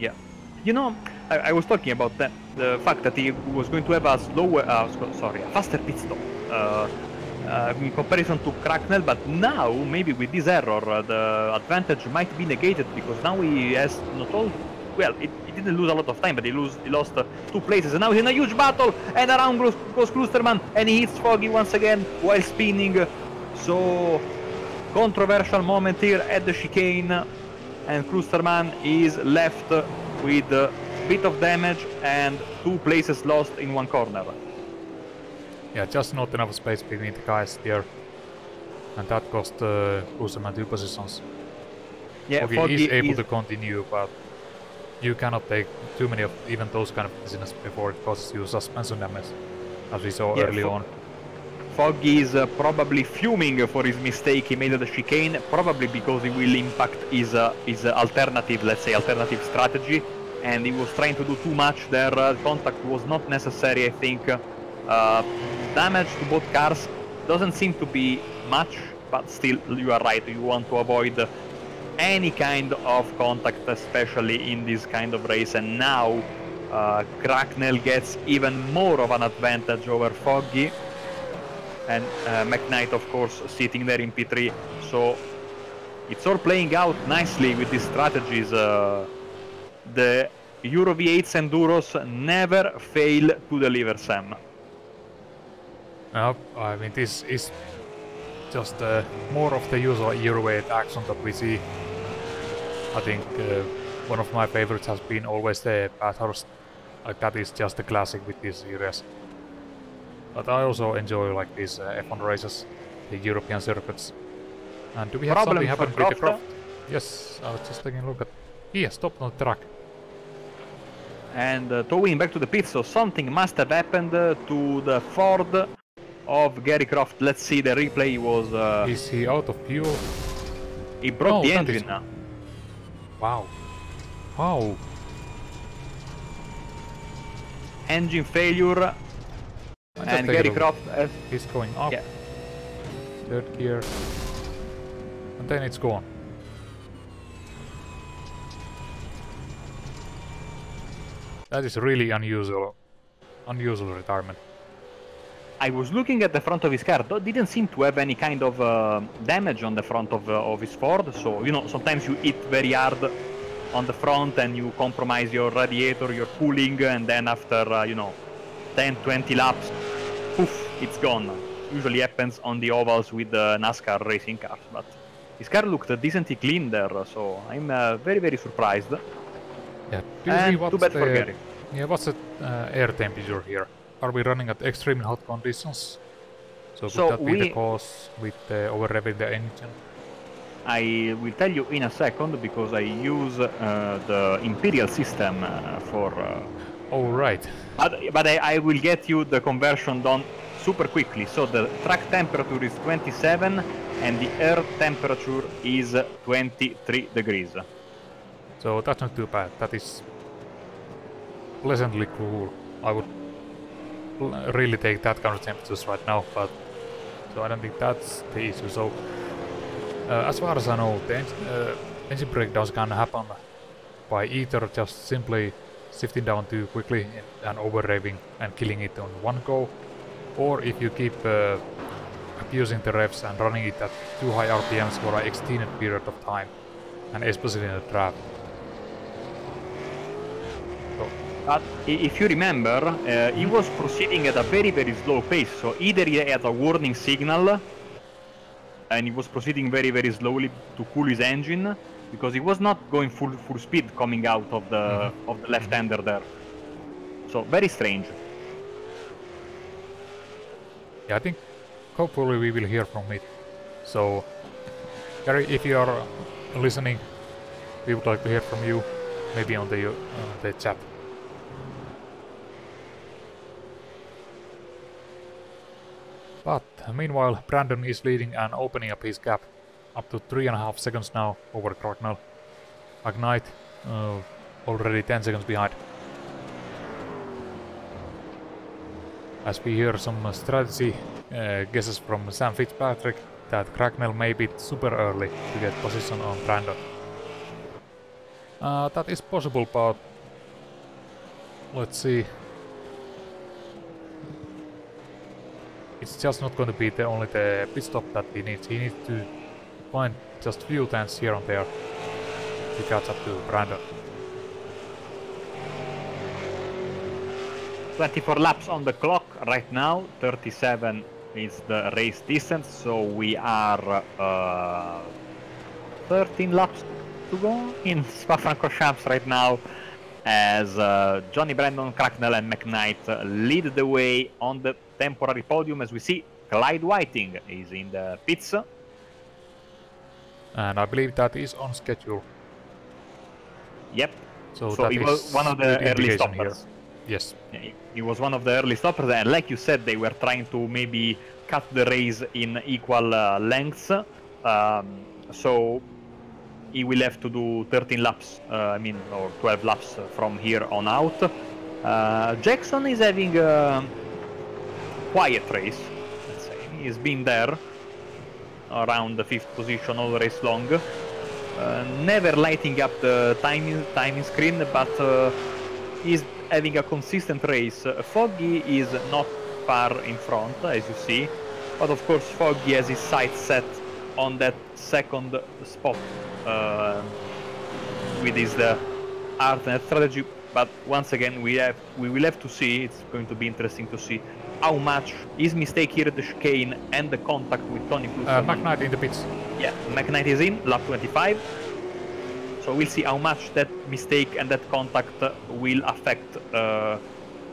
Yeah, you know, I was talking about that, the fact that he was going to have a slower, a faster pit stop in comparison to Cracknell, but now maybe with this error the advantage might be negated, because now he has not all. Well, he didn't lose a lot of time, but he lost 2 places, and now he's in a huge battle, and around goes Kloosterman, and he hits Foggy once again while spinning. So, controversial moment here at the chicane, and Kloosterman is left with a bit of damage and 2 places lost in 1 corner. Yeah, just not enough space between the guys there, and that cost Kloosterman 2 positions. Yeah, Foggy is able to continue, but you cannot take too many of even those kind of decisions before it causes you suspension damage, as we saw early on. Foggy is probably fuming for his mistake he made at the chicane, probably because it will impact his alternative, let's say, alternative strategy, and he was trying to do too much there. Contact was not necessary, I think. Damage to both cars doesn't seem to be much, but still, you are right, you want to avoid any kind of contact, especially in this kind of race. And now Cracknell gets even more of an advantage over Foggy, and McKnight, of course, sitting there in P3. So it's all playing out nicely with these strategies. The Euro V8's Enduros never fail to deliver, Sam. No, I mean, this is just more of the usual Euro V8 action that we see. I think one of my favorites has been always the Bathurst. Like, that is just a classic with this series. But I also enjoy like these F1 races, the European circuits. And do we have something happen with the Croft? Yes, I was just taking a look at. He has stopped on the track. And towing back to the pit, so something must have happened to the Ford of Gary Croft. Let's see the replay. Was is he out of fuel? He broke the engine. Wow. Wow. Engine failure. And Gary Croft he's going up. Yeah. 3rd gear. And then it's gone. That is really unusual retirement. I was looking at the front of his car, didn't seem to have any kind of damage on the front of his Ford, so, you know, sometimes you hit very hard on the front and you compromise your radiator, your cooling, and then after, you know, 10-20 laps, poof, it's gone. Usually happens on the ovals with the NASCAR racing cars, but his car looked decently clean there, so I'm very, very surprised. Yeah, and too bad for Gary. Yeah, what's the air temperature here? Are we running at extremely hot conditions? So could that be the cause with over-revving the engine? I will tell you in a second, because I use the Imperial system for... Oh, right. But I will get you the conversion done super quickly. So the track temperature is 27 and the air temperature is 23 degrees. So that's not too bad. That is pleasantly cool. I would really take that kind of temperatures right now, but so I don't think that's the issue. So as far as I know, the engine breakdowns can happen by either just simply shifting down too quickly and over-revving and killing it on one go, or if you keep abusing the revs and running it at too high RPMs for an extended period of time, and especially in the draft. So But if you remember, he was proceeding at a very, very slow pace. So either he had a warning signal, and he was proceeding very, very slowly to cool his engine, because he was not going full speed coming out of the left-hander there. So very strange. Yeah, I think hopefully we will hear from it. So, Gary, if you are listening, we would like to hear from you, maybe on the chat. But meanwhile, Brandon is leading and opening up his gap up to 3.5 seconds now over Cracknell. Ignite already 10 seconds behind. As we hear some strategy guesses from Sam Fitzpatrick that Cracknell may be super early to get position on Brandon. That is possible, but let's see. It's just not going to be only the pit stop that he needs. He needs to find just few tenths here and there to catch up to Brandon. 24 laps on the clock right now. 37 is the race distance, so we are 13 laps to go in Francorchamps right now, as Johnny Brandon, Cracknell and McKnight lead the way on the temporary podium. As we see, Clyde Whiting is in the pits. And I believe that is on schedule. Yep. So he was one of the early stoppers. Here. Yes. He was one of the early stoppers, and like you said, they were trying to maybe cut the race in equal lengths. So he will have to do 13 laps, or 12 laps from here on out. Jackson is having a quiet race, let's say. He's been there around the 5th position all race long, never lighting up the timing screen, but he's having a consistent race. Foggy is not far in front, as you see, but of course Foggy has his sights set on that second spot with his alternate strategy. But once again, we will have to see. It's going to be interesting to see how much his mistake here at the chicane and the contact with Tony Klusterman. McKnight in the pits. Yeah, McKnight is in, lap 25. So we'll see how much that mistake and that contact will affect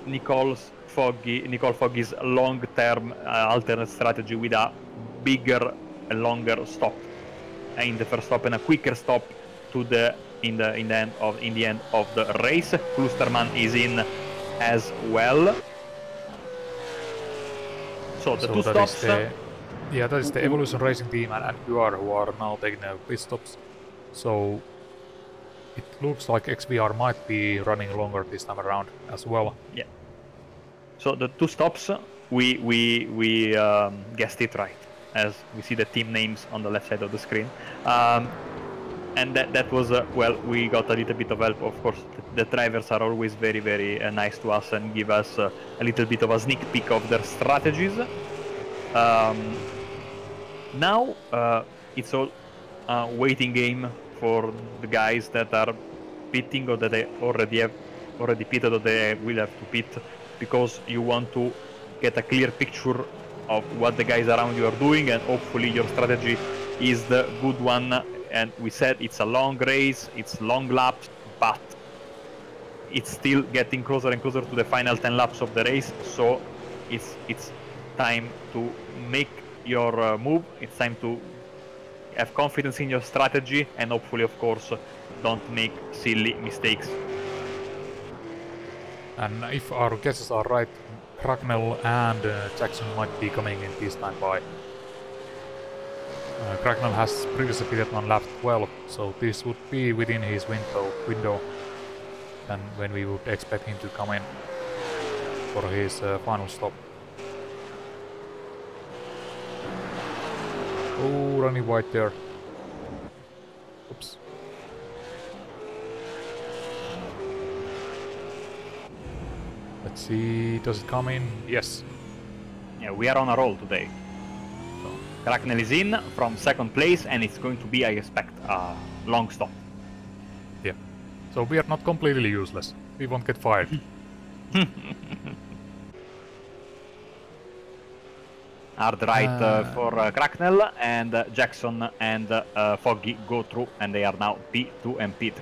Nicole Foggy's long-term alternate strategy with a bigger and longer stop in the first stop and a quicker stop to the in the end of the race. Klusterman is in as well. So the two stops. That is the Evolution Racing team and XVR who are now taking the pit stops. So it looks like XVR might be running longer this time around as well. Yeah. So the two stops, we guessed it right, as we see the team names on the left side of the screen. And that was, well, we got a little bit of help. Of course, the drivers are always very, very nice to us and give us a little bit of a sneak peek of their strategies. Now, it's all a waiting game for the guys that are pitting, or that they already pitted, or they will have to pit, because you want to get a clear picture of what the guys around you are doing, and hopefully your strategy is the good one. And we said it's a long race, it's long laps, but it's still getting closer and closer to the final 10 laps of the race, so it's time to make your move. It's time to have confidence in your strategy, and hopefully, of course, don't make silly mistakes. And if our guesses are right, Cracknell and Jackson might be coming in this time by. Cracknell has previously pitted on lap 12, so this would be within his window and when we would expect him to come in for his final stop. Oh, running wide there. Oops. Let's see, does it come in? Yes. Yeah, we are on a roll today. Cracknell is in from second place, and it's going to be, I expect, a long stop. Yeah. So we are not completely useless. We won't get fired. Hard right for Cracknell, and Jackson and Foggy go through, and they are now P2 and P3.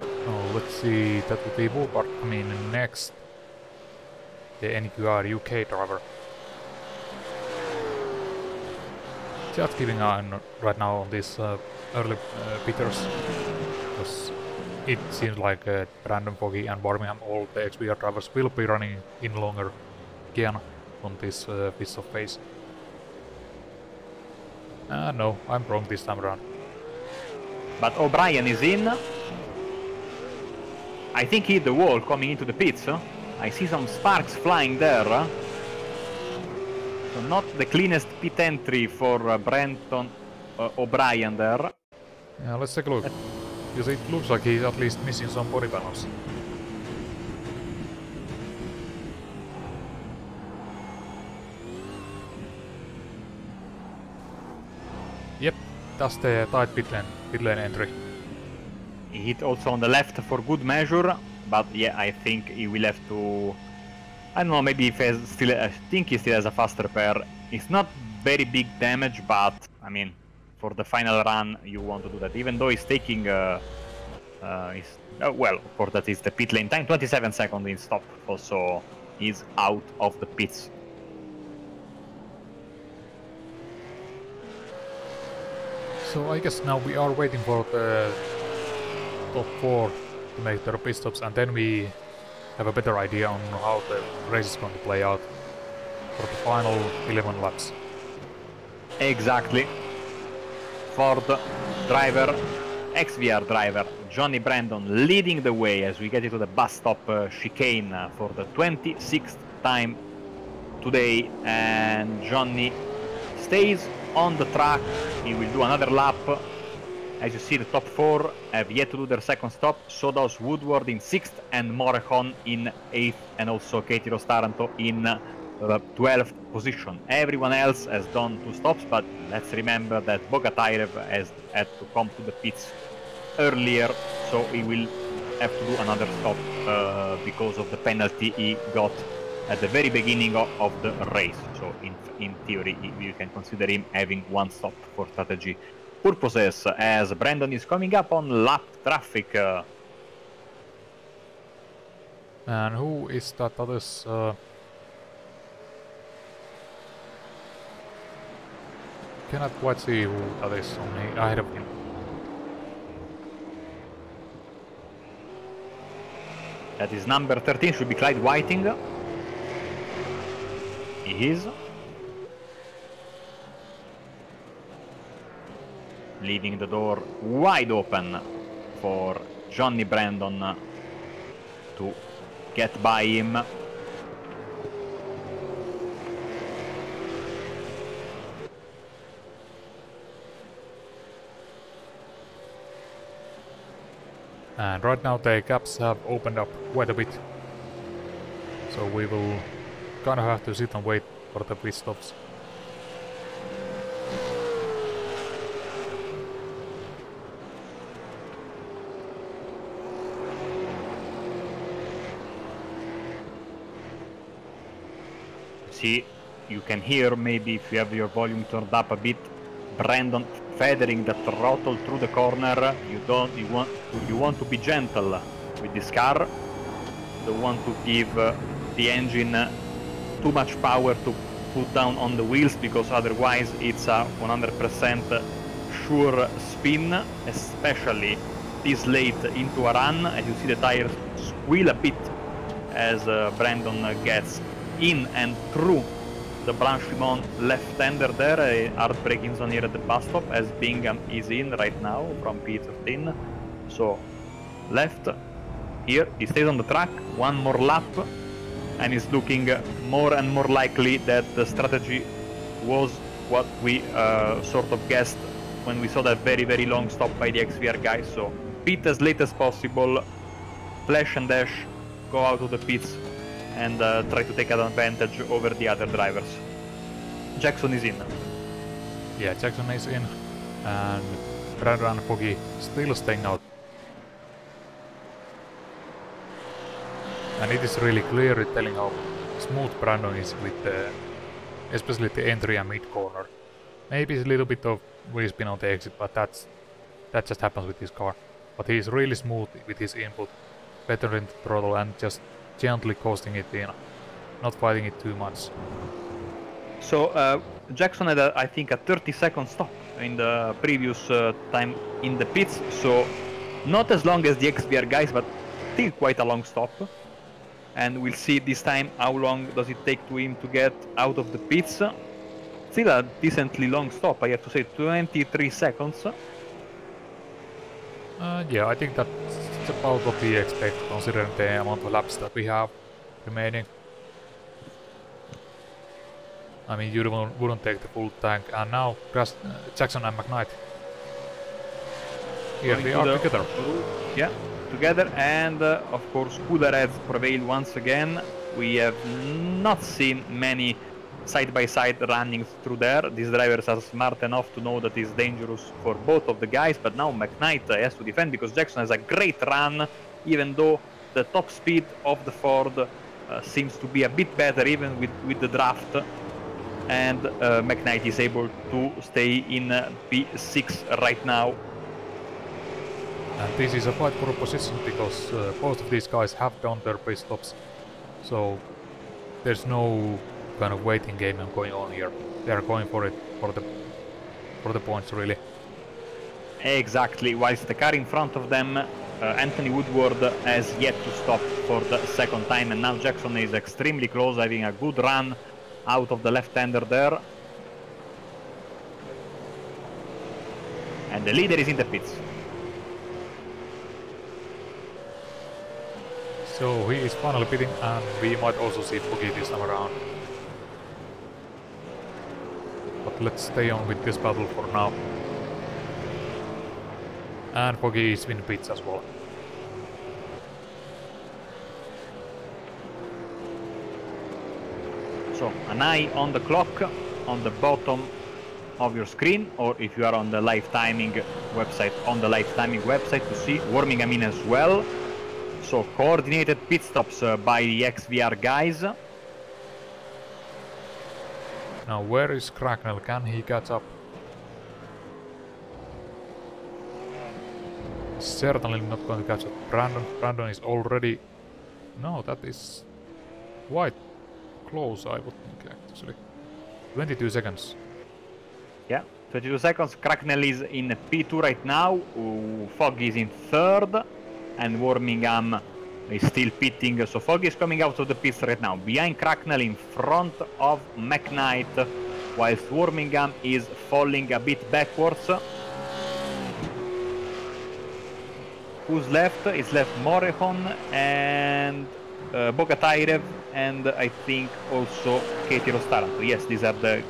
Oh, let's see, that would be Woolpart coming in next. The NQR UK driver. Just giving on right now on these early pitters, because it seems like Brandon, Foggy and Birmingham, all the XVR drivers will be running in longer again on this piece of face. No, I'm wrong this time around. But O'Brien is in. I think he hit the wall coming into the pits. I see some sparks flying there. So not the cleanest pit entry for Brenton O'Brien there. Yeah, let's take a look. Because it looks like he's at least missing some body panels. Yep, that's the tight pit lane entry. He hit also on the left for good measure, but yeah, I think he will have to... I don't know, maybe if he still... I think he still has a faster pair. It's not very big damage, but, I mean, for the final run, you want to do that. Even though he's taking... well, of course, that is the pit lane time. 27 seconds in stop. Also, he's out of the pits. So I guess now we are waiting for the top 4 to make their pit stops, and then we have a better idea on how the race is going to play out for the final 11 laps. Exactly. Ford driver, XVR driver, Johnny Brandon leading the way as we get into the bus stop chicane for the 26th time today, and Johnny stays on the track. He will do another lap. As you see, the top 4 have yet to do their second stop. So does Woodward in 6th and Morricone in 8th, and also Katie Rostaranto in 12th position. Everyone else has done 2 stops, but let's remember that Bogatairev has had to come to the pits earlier, so he will have to do another stop because of the penalty he got at the very beginning of the race. So in theory, you can consider him having 1 stop for strategy purposes, as Brandon is coming up on lap traffic. And who is that others? Cannot quite see who that is on ahead of him. That is number 13, should be Clyde Whiting. He is. Leaving the door wide open for Johnny Brandon to get by him. And right now the gaps have opened up quite a bit. So we will kind of have to sit and wait for the pit stops. See, you can hear, maybe if you have your volume turned up a bit, Brandon feathering the throttle through the corner. You want to be gentle with this car. Don't want to give the engine too much power to put down on the wheels, because otherwise it's a 100% sure spin, especially this late into a run. As you see, the tires squeal a bit as Brandon gets in and through the Blanchimont left-hander there. A hard braking zone here at the bus stop, as Bingham is in right now from P13. So left here, he stays on the track, 1 more lap, and it's looking more and more likely that the strategy was what we sort of guessed when we saw that very long stop by the XVR guys. So pit as late as possible, flash and dash, go out of the pits and try to take advantage over the other drivers. Jackson is in. Yeah, Jackson is in, and Brandon and Foggy still staying out. And it is really clearly telling how smooth Brandon is with especially the entry and mid corner. Maybe it's a little bit of wheel spin on the exit, but that just happens with this car. But he's really smooth with his input, better in the throttle and just gently coasting it in, not fighting it too much. So Jackson had, I think, a 30-second stop in the previous time in the pits, so not as long as the XVR guys, but still quite a long stop. And we'll see this time how long does it take to him to get out of the pits. Still a decently long stop, I have to say, 23 seconds. Yeah, I think that's about what we expect, considering the amount of laps that we have remaining. I mean, you wouldn't take the full tank, and now Jackson and McKnight. Here they are together. Yeah, together, and of course cooler heads prevail once again. We have not seen many side-by-side runnings through there. These drivers are smart enough to know that it's dangerous for both of the guys, but now McKnight has to defend because Jackson has a great run, even though the top speed of the Ford seems to be a bit better even with the draft, and McKnight is able to stay in P6 right now. And this is a fight for a position because both of these guys have done their pit stops, so there's no kind of waiting game going on here. They are going for it for the points really. Exactly. Whilst the car in front of them, Anthony Woodward has yet to stop for the second time, and now Jackson is extremely close, having a good run out of the left-hander there. And the leader is in the pits. So he is finally pitting, and we might also see Foggy this time around. But let's stay on with this battle for now. And Foggy is in pits as well. So an eye on the clock on the bottom of your screen, or if you are on the live timing website, to see warming in as well. So coordinated pit stops by the XVR guys. Now where is Cracknell? Can he catch up? Certainly not going to catch up. Brandon is already... No, that is quite close, I would think, actually. 22 seconds. Yeah, 22 seconds. Cracknell is in P2 right now. Fogg is in third. And Wormingham is still pitting. So Fogg is coming out of the pits right now. Behind Cracknell, in front of McKnight. Whilst Wormingham is falling a bit backwards. Who's left? It's left Morehon and Bogatairev, and I think also Katie Rostaranto. Yes, these are the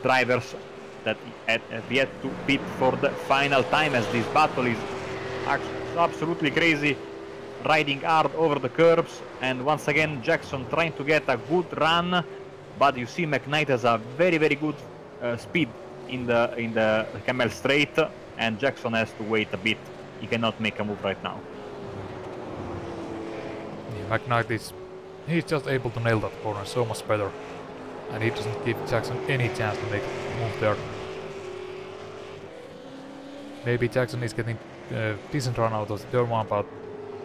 drivers that have yet to pit for the final time, as this battle is absolutely crazy, riding hard over the curbs. And once again Jackson trying to get a good run, but you see McKnight has a very good speed in the Camel Straight, and Jackson has to wait a bit. He cannot make a move right now. Yeah, McKnight he's just able to nail that corner so much better, and he doesn't give Jackson any chance to make a move there. Maybe Jackson is getting decent run out of the third one, but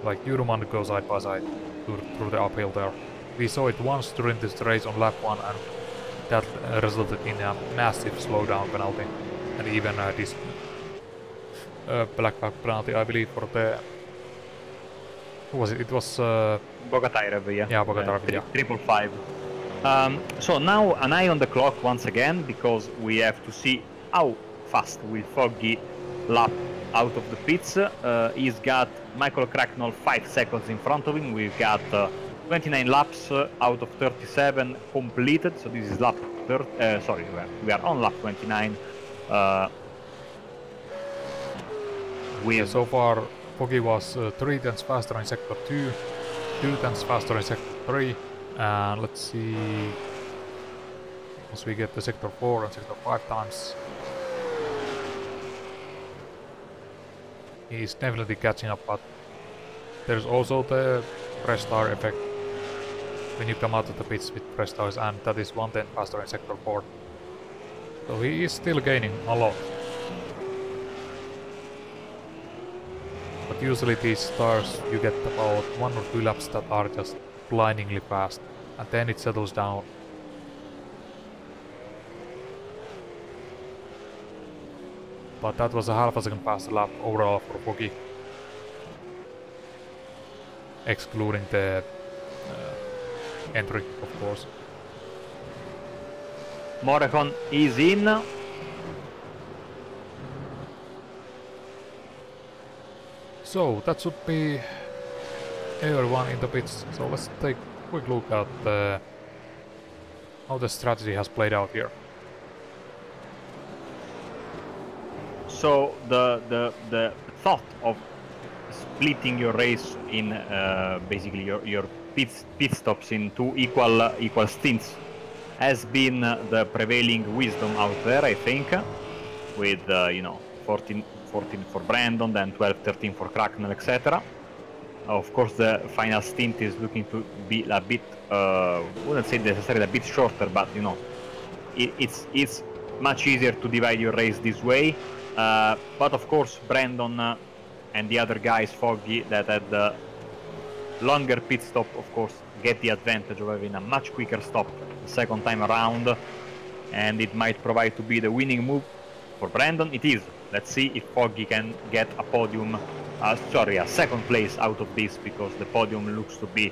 like you don't want to go side by side through the uphill there. We saw it once during this race on lap 1, and that resulted in a massive slowdown penalty, and even this black flag penalty, I believe, for the... Who was it? It was... Bogatairev, yeah. Yeah, Bogatairev, yeah. 555. So now an eye on the clock once again, because we have to see how fast will Foggy lap out of the pits. He's got Michael Cracknell 5 seconds in front of him. We've got 29 laps out of 37 completed. So this is lap 30. Sorry, we are on lap 29. So far, Foggy was 3 tenths faster in sector 2, 2 tenths faster in sector 3, and let's see, once we get to sector 4 and sector 5 times, he's definitely catching up, but there's also the fresh tire effect when you come out of the pits with fresh tires, and that is 1/10 faster in sector 4. So he is still gaining a lot. But usually these tires you get about 1 or 2 laps that are just blindingly fast, and then it settles down. But that was a half a second faster lap overall for Foggy, excluding the entry, of course. Morricone is in. So that should be everyone in the pits. So let's take a quick look at how the strategy has played out here. So the thought of splitting your race in basically your pit stops in 2 equal stints has been the prevailing wisdom out there, I think, with 14 for Brandon, then 12, 13 for Cracknell, etc. Of course, the final stint is looking to be a bit, wouldn't say necessarily a bit shorter, but it's much easier to divide your race this way. But of course, Brandon and the other guys, Foggy, that had the longer pit stop, of course, get the advantage of having a much quicker stop the second time around, and it might provide to be the winning move for Brandon. It is. Let's see if Foggy can get a podium, a second place out of this, because the podium looks to be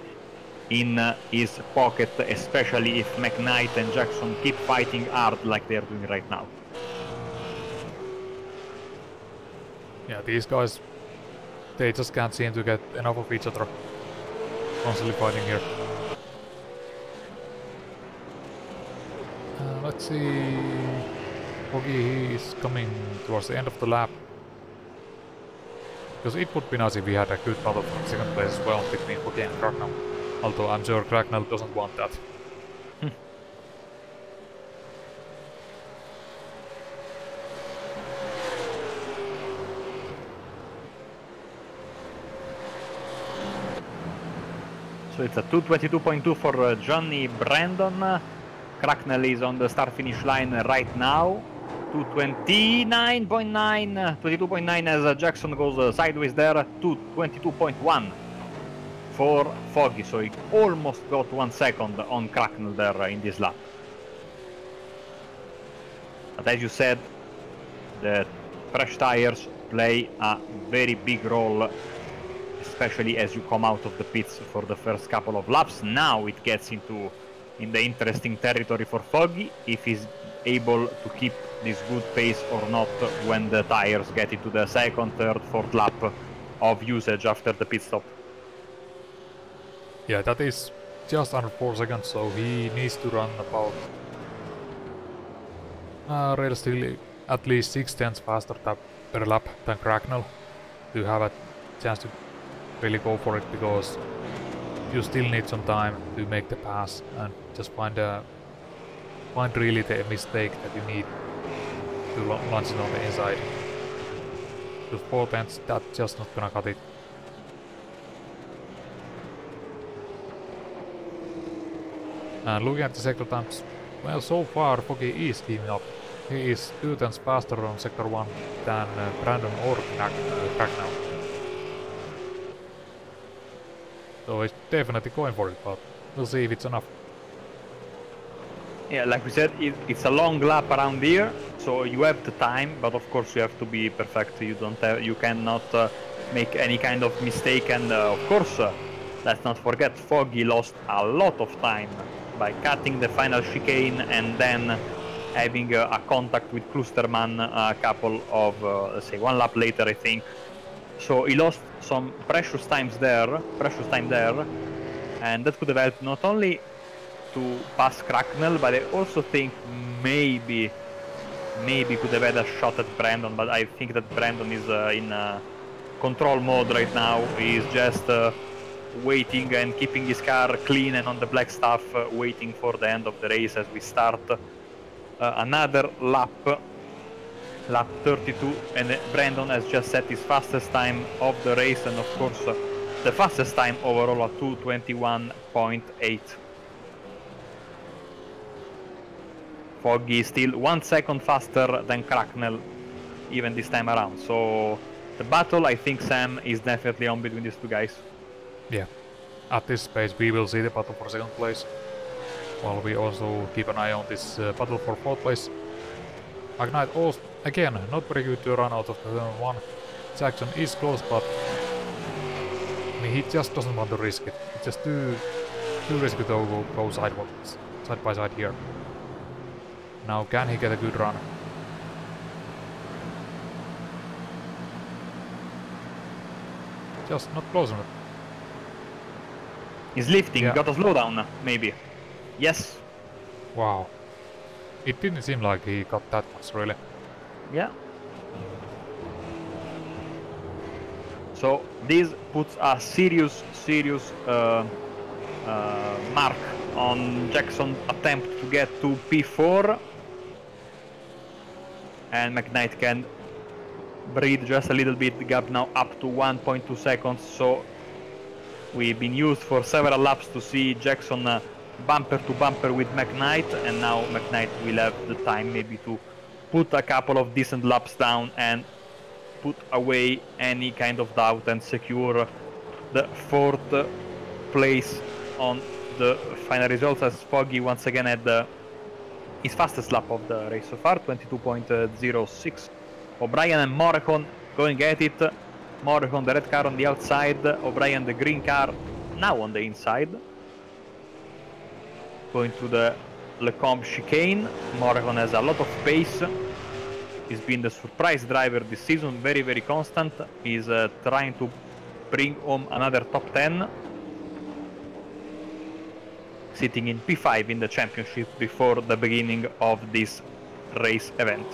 in his pocket, especially if McKnight and Jackson keep fighting hard like they're doing right now. Yeah, these guys, they just can't seem to get enough of each other, constantly fighting here. Let's see, Foggy is coming towards the end of the lap, because it would be nice if we had a good battle for second place as well between Foggy and Cracknell, although I'm sure Cracknell doesn't want that. So it's a 2:22.2 for Johnny Brandon. Cracknell is on the start-finish line right now. 2:29.9, 22.9 as Jackson goes sideways there. 2:22.1 for Foggy. So he almost got 1 second on Cracknell there in this lap. But as you said, the fresh tires play a very big role, especially as you come out of the pits for the first couple of laps. Now it gets in the interesting territory for Foggy, if he's able to keep this good pace or not when the tires get into the second, third, fourth lap of usage after the pit stop. Yeah, that is just under 4 seconds, so he needs to run about realistically at least 6/10 faster per lap than Cracknell to have a chance to really go for it, because you still need some time to make the pass and just find really the mistake that you need to launch it on the inside. With 4/10, that's just not gonna cut it. And looking at the sector times, well, so far Foggy is keeping up. He is 2/10 faster on sector 1 than Brandon or Cracknell. So he's definitely going for it, but we'll see if it's enough. Yeah, like we said, it's a long lap around here, so you have the time, but of course you have to be perfect. You cannot make any kind of mistake, and of course, let's not forget, Foggy lost a lot of time by cutting the final chicane and then having a contact with Klusterman a couple of, let's say, 1 lap later, I think. So he lost some precious time there, and that could have helped not only to pass Cracknell, but I also think maybe could have had a shot at Brandon, but I think that Brandon is in control mode right now. He's just waiting and keeping his car clean and on the black stuff, waiting for the end of the race as we start another lap 32, and Brandon has just set his fastest time of the race, and of course the fastest time overall at 2:21.8. Foggy is still 1 second faster than Cracknell even this time around. So the battle, I think Sam is definitely on between these two guys. Yeah. At this pace we will see the battle for second place. While we also keep an eye on this battle for fourth place. McKnight also, again, not very good to run out of the turn 1. Jackson is close, but I mean, he just doesn't want to risk it. It's just too risky to go side by side here. Now can he get a good run? Just not close enough. He's lifting, Yeah. got a slowdown maybe. Yes. Wow. It didn't seem like he got that much, really. Yeah. So this puts a serious mark on Jackson's attempt to get to P4. And McKnight can breathe just a little bit. The gap now up to 1.2 seconds. So we've been used for several laps to see Jackson bumper to bumper with McKnight, and now McKnight will have the time maybe to put a couple of decent laps down and put away any kind of doubt and secure the fourth place on the final results, as Foggy once again had his fastest lap of the race so far, 22.06. O'Brien and Morricone going at it. Morricone the red car on the outside, O'Brien the green car now on the inside. Going to the Lecombe chicane. Morricone has a lot of pace. He's been the surprise driver this season, very constant. He's trying to bring home another top 10. Sitting in P5 in the championship before the beginning of this race event.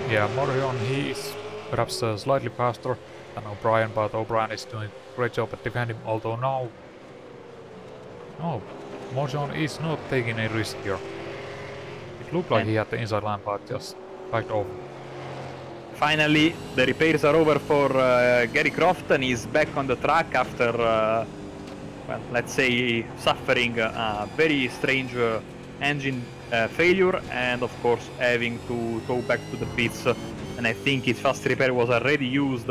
Yeah, Morricone, he is perhaps slightly faster than O'Brien, but O'Brien is doing a great job at defending, although now... No, Morricone is not taking a risk here. It looked like he had the inside line, but just backed off. Finally, the repairs are over for Gary Croft, and he's back on the track after, well, let's say, suffering a very strange engine failure, and of course having to go back to the pits. And I think his fast repair was already used,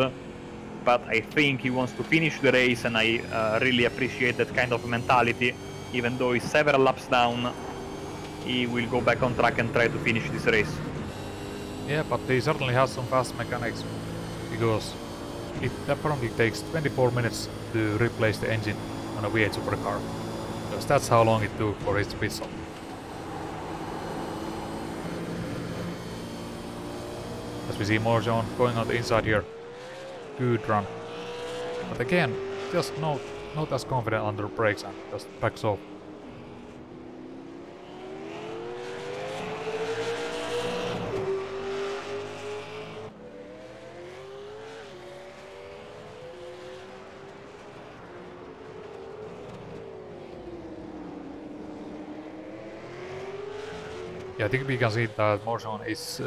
but I think he wants to finish the race, and I really appreciate that kind of mentality. Even though he's several laps down, he will go back on track and try to finish this race. Yeah, but he certainly has some fast mechanics, because it apparently takes 24 minutes to replace the engine on a V8 supercar. Because that's how long it took for his whistle. As we see Morricone going on the inside here. Good run. But again, just not as confident under brakes and just backs off. Yeah, I think we can see that Morricone is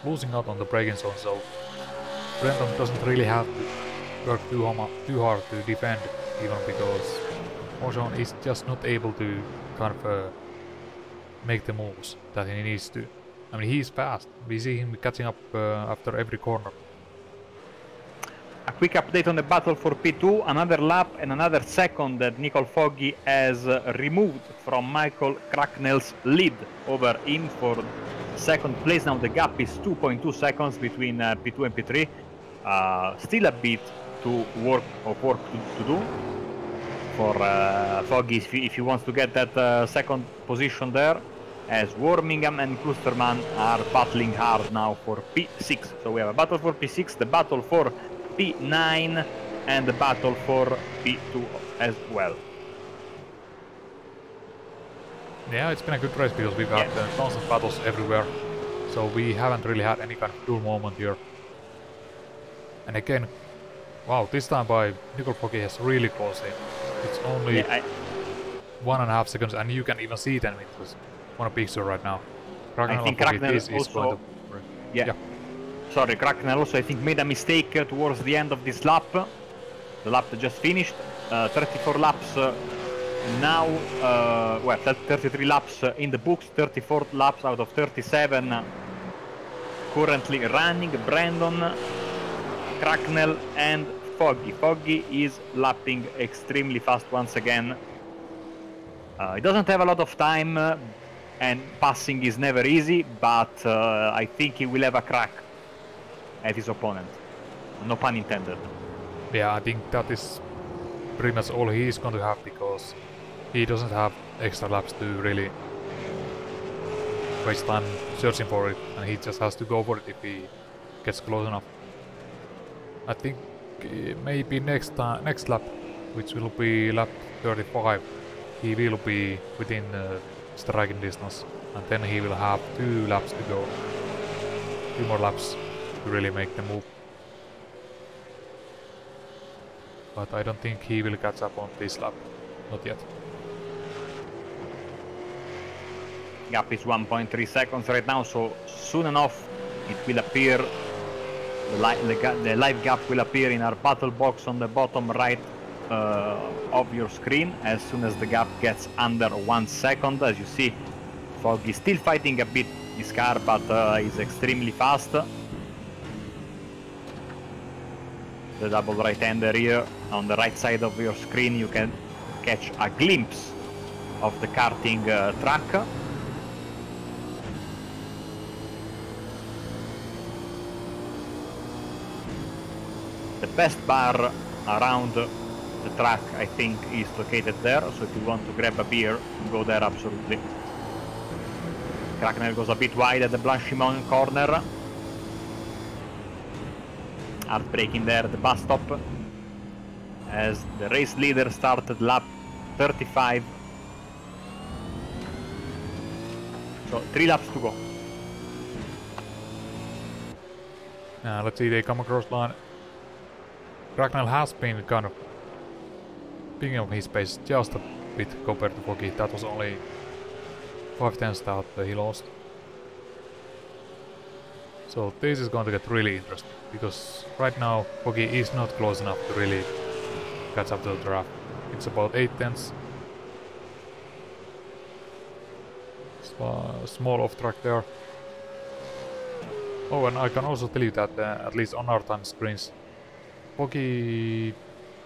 losing out on the braking zone, so Brenton doesn't really have to work too hard to defend, even because Morricone is just not able to kind of make the moves that he needs to. I mean, he's fast. We see him catching up after every corner. A quick update on the battle for P2, another lap and another second that Nicole Foggy has removed from Michael Cracknell's lead over him for second place. Now the gap is 2.2 seconds between P2 and P3. Still a bit to work to do for Foggy if he wants to get that second position there, as Wormingham and Klusterman are battling hard now for P6. So we have a battle for P6, the battle for P9, and the battle for P2 as well. Yeah, it's been a good race because we've had constant battles everywhere, so we haven't really had any kind of dual moment here. And again, wow, this time by Nicole Foggy has really closed in. It's only 1.5 seconds, and you can even see them on a picture right now. I think Cracknell also... Sorry, Cracknell also, I think, made a mistake towards the end of this lap. the lap that just finished. 34 laps now, well, 33 laps in the books, 34 laps out of 37 currently running. Brandon, Cracknell and Foggy. Foggy is lapping extremely fast once again. He doesn't have a lot of time and passing is never easy, but I think he will have a crack at his opponent. No pun intended. Yeah, I think that is pretty much all he is going to have, because he doesn't have extra laps to really waste time searching for it, and he just has to go for it if he gets close enough. I think maybe next lap, which will be lap 35, he will be within striking distance, and then he will have 2 laps to go. 2 more laps to really make the move. But I don't think he will catch up on this lap. Not yet. Gap is 1.3 seconds right now, so soon enough it will appear. The live gap will appear in our battle box on the bottom right of your screen as soon as the gap gets under 1 second. As you see, Foggy is still fighting a bit this car, but is extremely fast. The double right-hander here on the right side of your screen, you can catch a glimpse of the karting track. The best bar around the track, I think, is located there, so if you want to grab a beer, go there absolutely. Cracknell goes a bit wide at the Blanchimont corner. Hard braking there at the bus stop as the race leader started lap 35. So 3 laps to go. Let's see, they come across line. Cracknell has been kind of picking up his pace just a bit compared to Foggy. That was only 5/10 that he lost. So this is going to get really interesting, because right now Foggy is not close enough to really catch up to the draft. It's about 8/10. Small off track there. Oh, and I can also tell you that at least on our time screens, Foggy...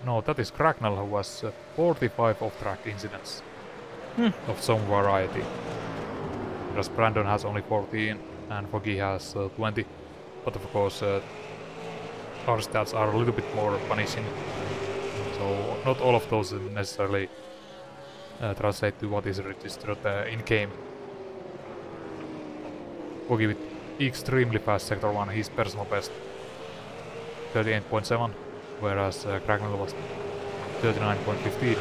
No, that is Cracknell who has 45 off-track incidents of some variety. Whereas Brandon has only 14 and Foggy has 20. But of course, our stats are a little bit more punishing. So not all of those necessarily translate to what is registered in-game. Foggy with extremely fast sector 1, his personal best. 38.7, whereas Cracknell was 39.15.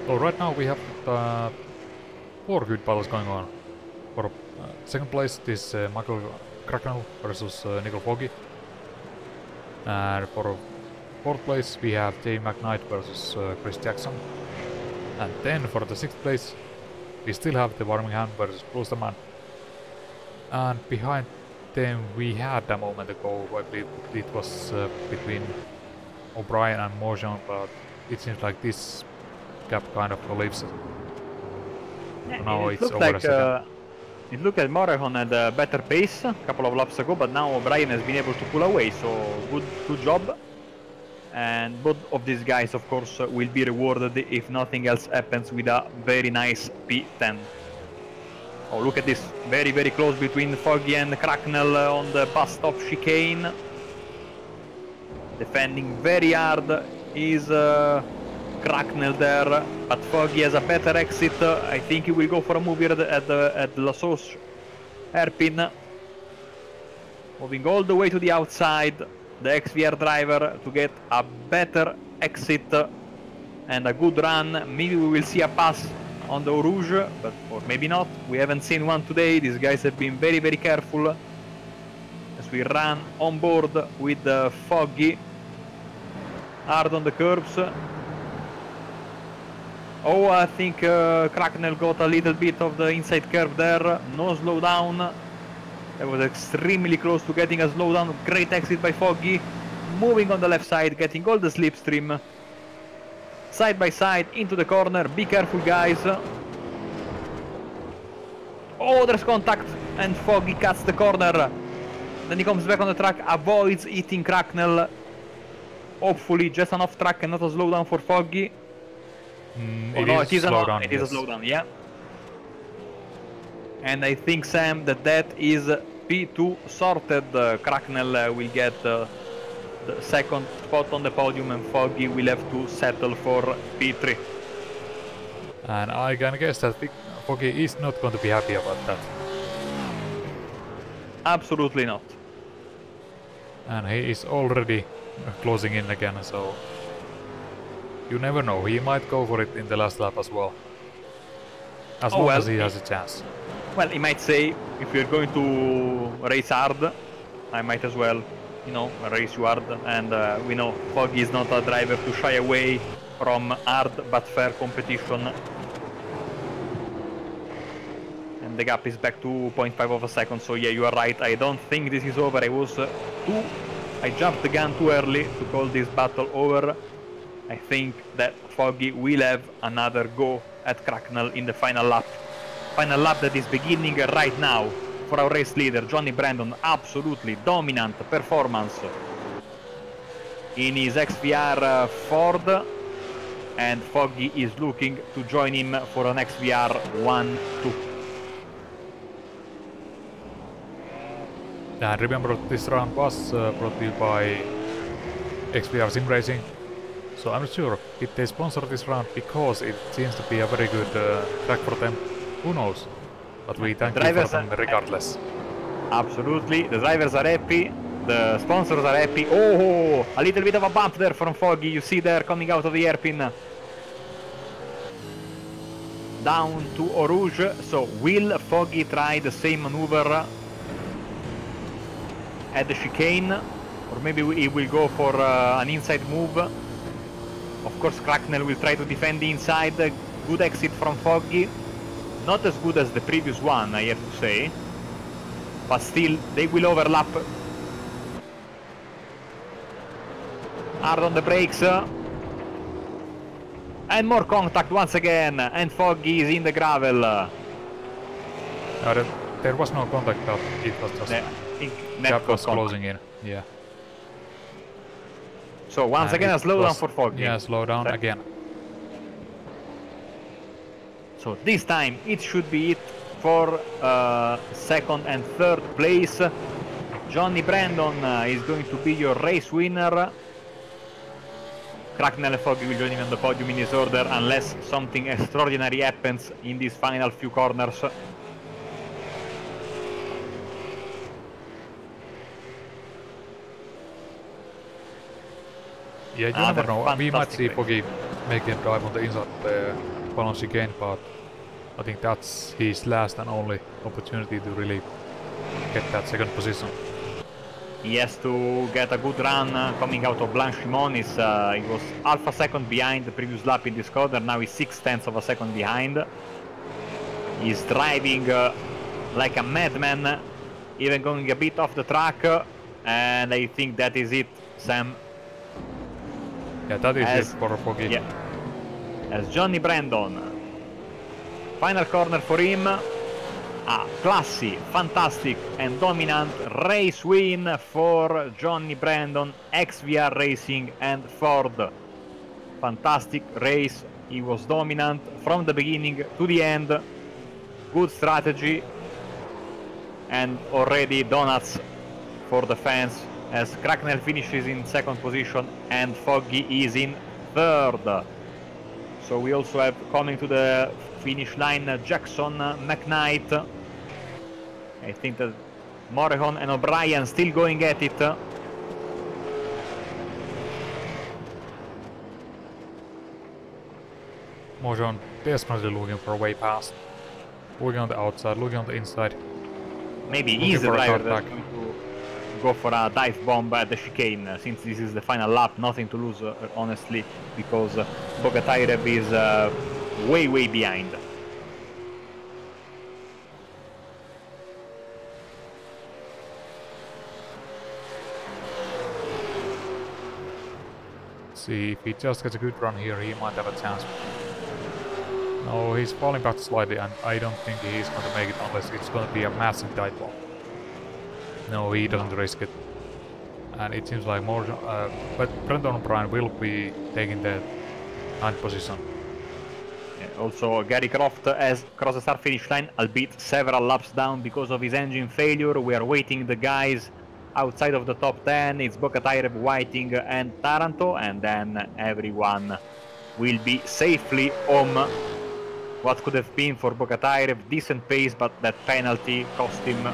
So right now we have 4 good battles going on. For second place is Michael Cracknell versus Nickel Foggy. And for 4th place we have Jay McKnight versus Chris Jackson. And then for the 6th place, we still have the Birmingham versus Brewsterman. And behind them we had a moment ago, I believe it was between O'Brien and Morjon, but it seems like this gap kind of lives. Yeah, now it's over a second. It looked like Morjon had a better pace a couple of laps ago, but now O'Brien has been able to pull away, so good job. And both of these guys, of course, will be rewarded if nothing else happens with a very nice P10. Oh, look at this. Very, very close between Foggy and Cracknell on the bus stop chicane. Defending very hard is Cracknell there, but Foggy has a better exit. I think he will go for a move here at the La Sauce hairpin. Moving all the way to the outside. The XVR driver to get a better exit and a good run. Maybe we will see a pass on the Eau Rouge, but or maybe not. We haven't seen one today. These guys have been very, very careful as we run on board with Foggy hard on the curbs. Oh, I think Cracknell got a little bit of the inside curve there. No slowdown. That was extremely close to getting a slowdown. Great exit by Foggy. Moving on the left side, getting all the slipstream. Side by side, into the corner. Be careful, guys. Oh, there's contact, and Foggy cuts the corner. Then he comes back on the track, avoids hitting Cracknell. Hopefully, just an off track and not a slowdown for Foggy. It is a slowdown, yeah. And I think, Sam, that is P2 sorted. Cracknell will get the second spot on the podium, and Foggy will have to settle for P3. And I can guess that Foggy is not going to be happy about that. Absolutely not. And he is already closing in again, so you never know, he might go for it in the last lap as well. As long as he has a chance. Well, he might say, if you're going to race hard, I might as well, you know, race you hard. And we know Foggy is not a driver to shy away from hard but fair competition. And the gap is back to 0.5 of a second, so yeah, you are right. I don't think this is over. I jumped the gun too early to call this battle over. I think that Foggy will have another go at Cracknell in the final lap. Final lap that is beginning right now for our race leader, Johnny Brandon. Absolutely dominant performance in his XVR Ford. And Foggy is looking to join him for an XVR 1-2. And remember, this round was brought to you by XVR Sim-Racing. So I'm not sure, did they sponsor this round because it seems to be a very good track for them? Who knows? But we thank you for them regardless. Absolutely, the drivers are happy, the sponsors are happy. Oh, a little bit of a bump there from Foggy, you see there coming out of the hairpin. Down to Eau Rouge, so will Foggy try the same maneuver at the chicane? Or maybe he will go for an inside move. Of course, Cracknell will try to defend the inside. Good exit from Foggy. Not as good as the previous one, I have to say. But still, they will overlap. Hard on the brakes. And more contact once again. And Foggy is in the gravel. There was no contact, but it was just... Gap was closing in, yeah. So once again a slowdown for Foggy. Yeah, slowdown again. So this time it should be it for second and third place. Johnny Brandon is going to be your race winner. Cracknell and Foggy will join him on the podium in this order unless something extraordinary happens in these final few corners. Yeah, you never know. We might see Foggy make a drive on the inside of the balance again, but I think that's his last and only opportunity to really get that second position. He has to get a good run coming out of Blanchimont. He was half a second behind the previous lap in this corner, now he's 0.6 of a second behind. He's driving like a madman, even going a bit off the track, and I think that is it, Sam. Yeah, that is it for Foggy. Yeah. As Johnny Brandon. Final corner for him. A classy, fantastic and dominant race win for Johnny Brandon, XVR Racing and Ford. Fantastic race. He was dominant from the beginning to the end. Good strategy. And already donuts for the fans, as Cracknell finishes in second position and Foggy is in third. So we also have coming to the finish line Jackson, McKnight. I think that Morrison and O'Brien still going at it. Morrison desperately looking for a way past. Looking on the outside, looking on the inside. Maybe he's the driver that's going to go for a dive bomb at the chicane, since this is the final lap. Nothing to lose, honestly, because Bogatairev is way behind. See, if he just gets a good run here, he might have a chance. No, he's falling back slightly, and I don't think he's going to make it unless it's going to be a massive tight ball. No, he doesn't risk it. And it seems like more... but Brendan O'Brien will be taking the 9th position. Yeah, also, Gary Croft has crossed the start finish line, albeit several laps down because of his engine failure. We are waiting the guys outside of the top 10. It's Bocatyrev, Whiting and Taranto, and then everyone will be safely home. What could have been for Bocatyrev decent pace, but that penalty cost him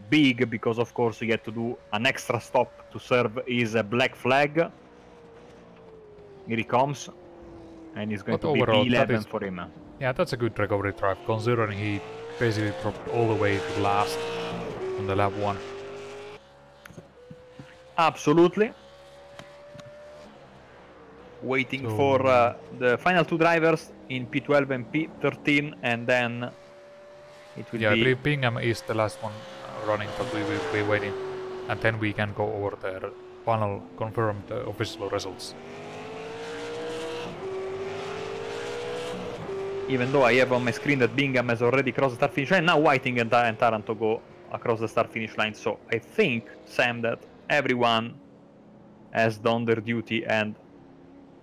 big, because of course he had to do an extra stop to serve his black flag. Here he comes, and he's going to be P11 for him. Yeah, that's a good recovery drive, considering he basically dropped all the way to last on the lap 1. Absolutely. Waiting for the final 2 drivers in P12 and P13, and then it will be... I believe Bingham is the last one running, but we will be waiting. And then we can go over the final confirmed official results. Even though I have on my screen that Bingham has already crossed the start finish line, now Whiting and Taranto go across the start finish line. So I think, Sam, that everyone has done their duty and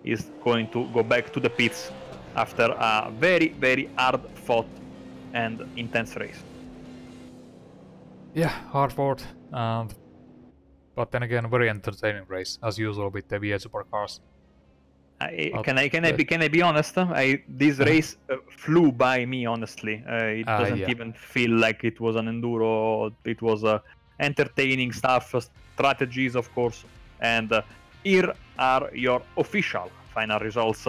is going to go back to the pits after a very hard fought and intense race. Yeah, hard fought, but then again, very entertaining race as usual with the V8 Supercars. Can I be honest? This race flew by me, honestly. It doesn't even feel like it was an enduro. It was entertaining stuff, strategies, of course. And here are your official final results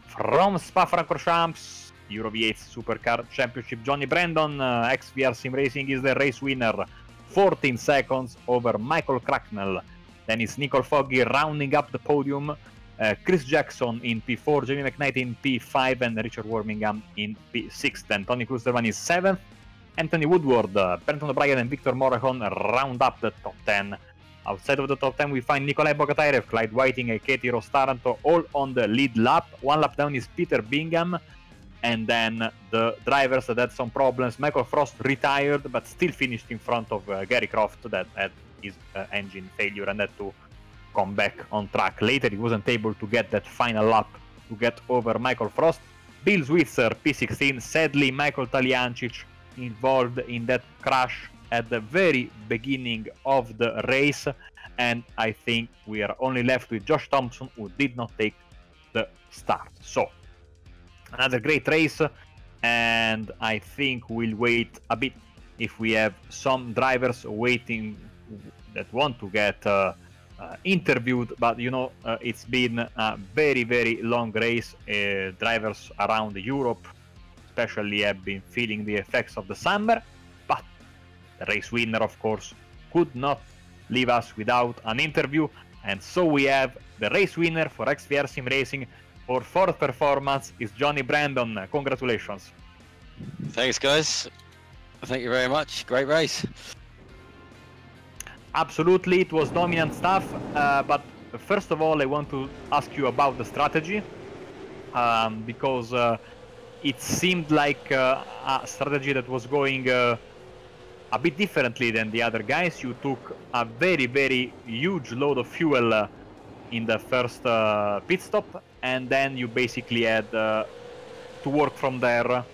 from Spa-Francorchamps Euro V8 Supercar Championship. Johnny Brandon, XVR Sim-Racing, is the race winner, 14 seconds over Michael Cracknell. Then it's Nicole Foggy rounding up the podium. Chris Jackson in P4, Jamie McKnight in P5, and Richard Wormingham in P6. Then Tony Klusterman is 7th. Anthony Woodward, Brenton O'Brien, and Victor Morajon round up the top 10. Outside of the top 10, we find Nikolai Bocatyrev, Clyde Whiting, and Katie Ross Taranto all on the lead lap. 1 lap down is Peter Bingham. And then the drivers that had some problems. Michael Frost retired, but still finished in front of Gary Croft, that had his engine failure and had to come back on track. Later, he wasn't able to get that final lap to get over Michael Frost. Bill Switzer, P16. Sadly, Michael Taliancic involved in that crash at the very beginning of the race, and I think we are only left with Josh Thompson, who did not take the start. So another great race, and I think we'll wait a bit if we have some drivers waiting that want to get interviewed, but you know, it's been a very long race. Drivers around Europe especially have been feeling the effects of the summer, but the race winner, of course, could not leave us without an interview, and so we have the race winner for XVR Sim-Racing for 4th performance is Johnny Brandon. Congratulations. Thanks, guys. Thank you very much. Great race. Absolutely, it was dominant stuff, but first of all I want to ask you about the strategy, because it seemed like a strategy that was going a bit differently than the other guys. You took a very huge load of fuel in the first pit stop, and then you basically had to work from there,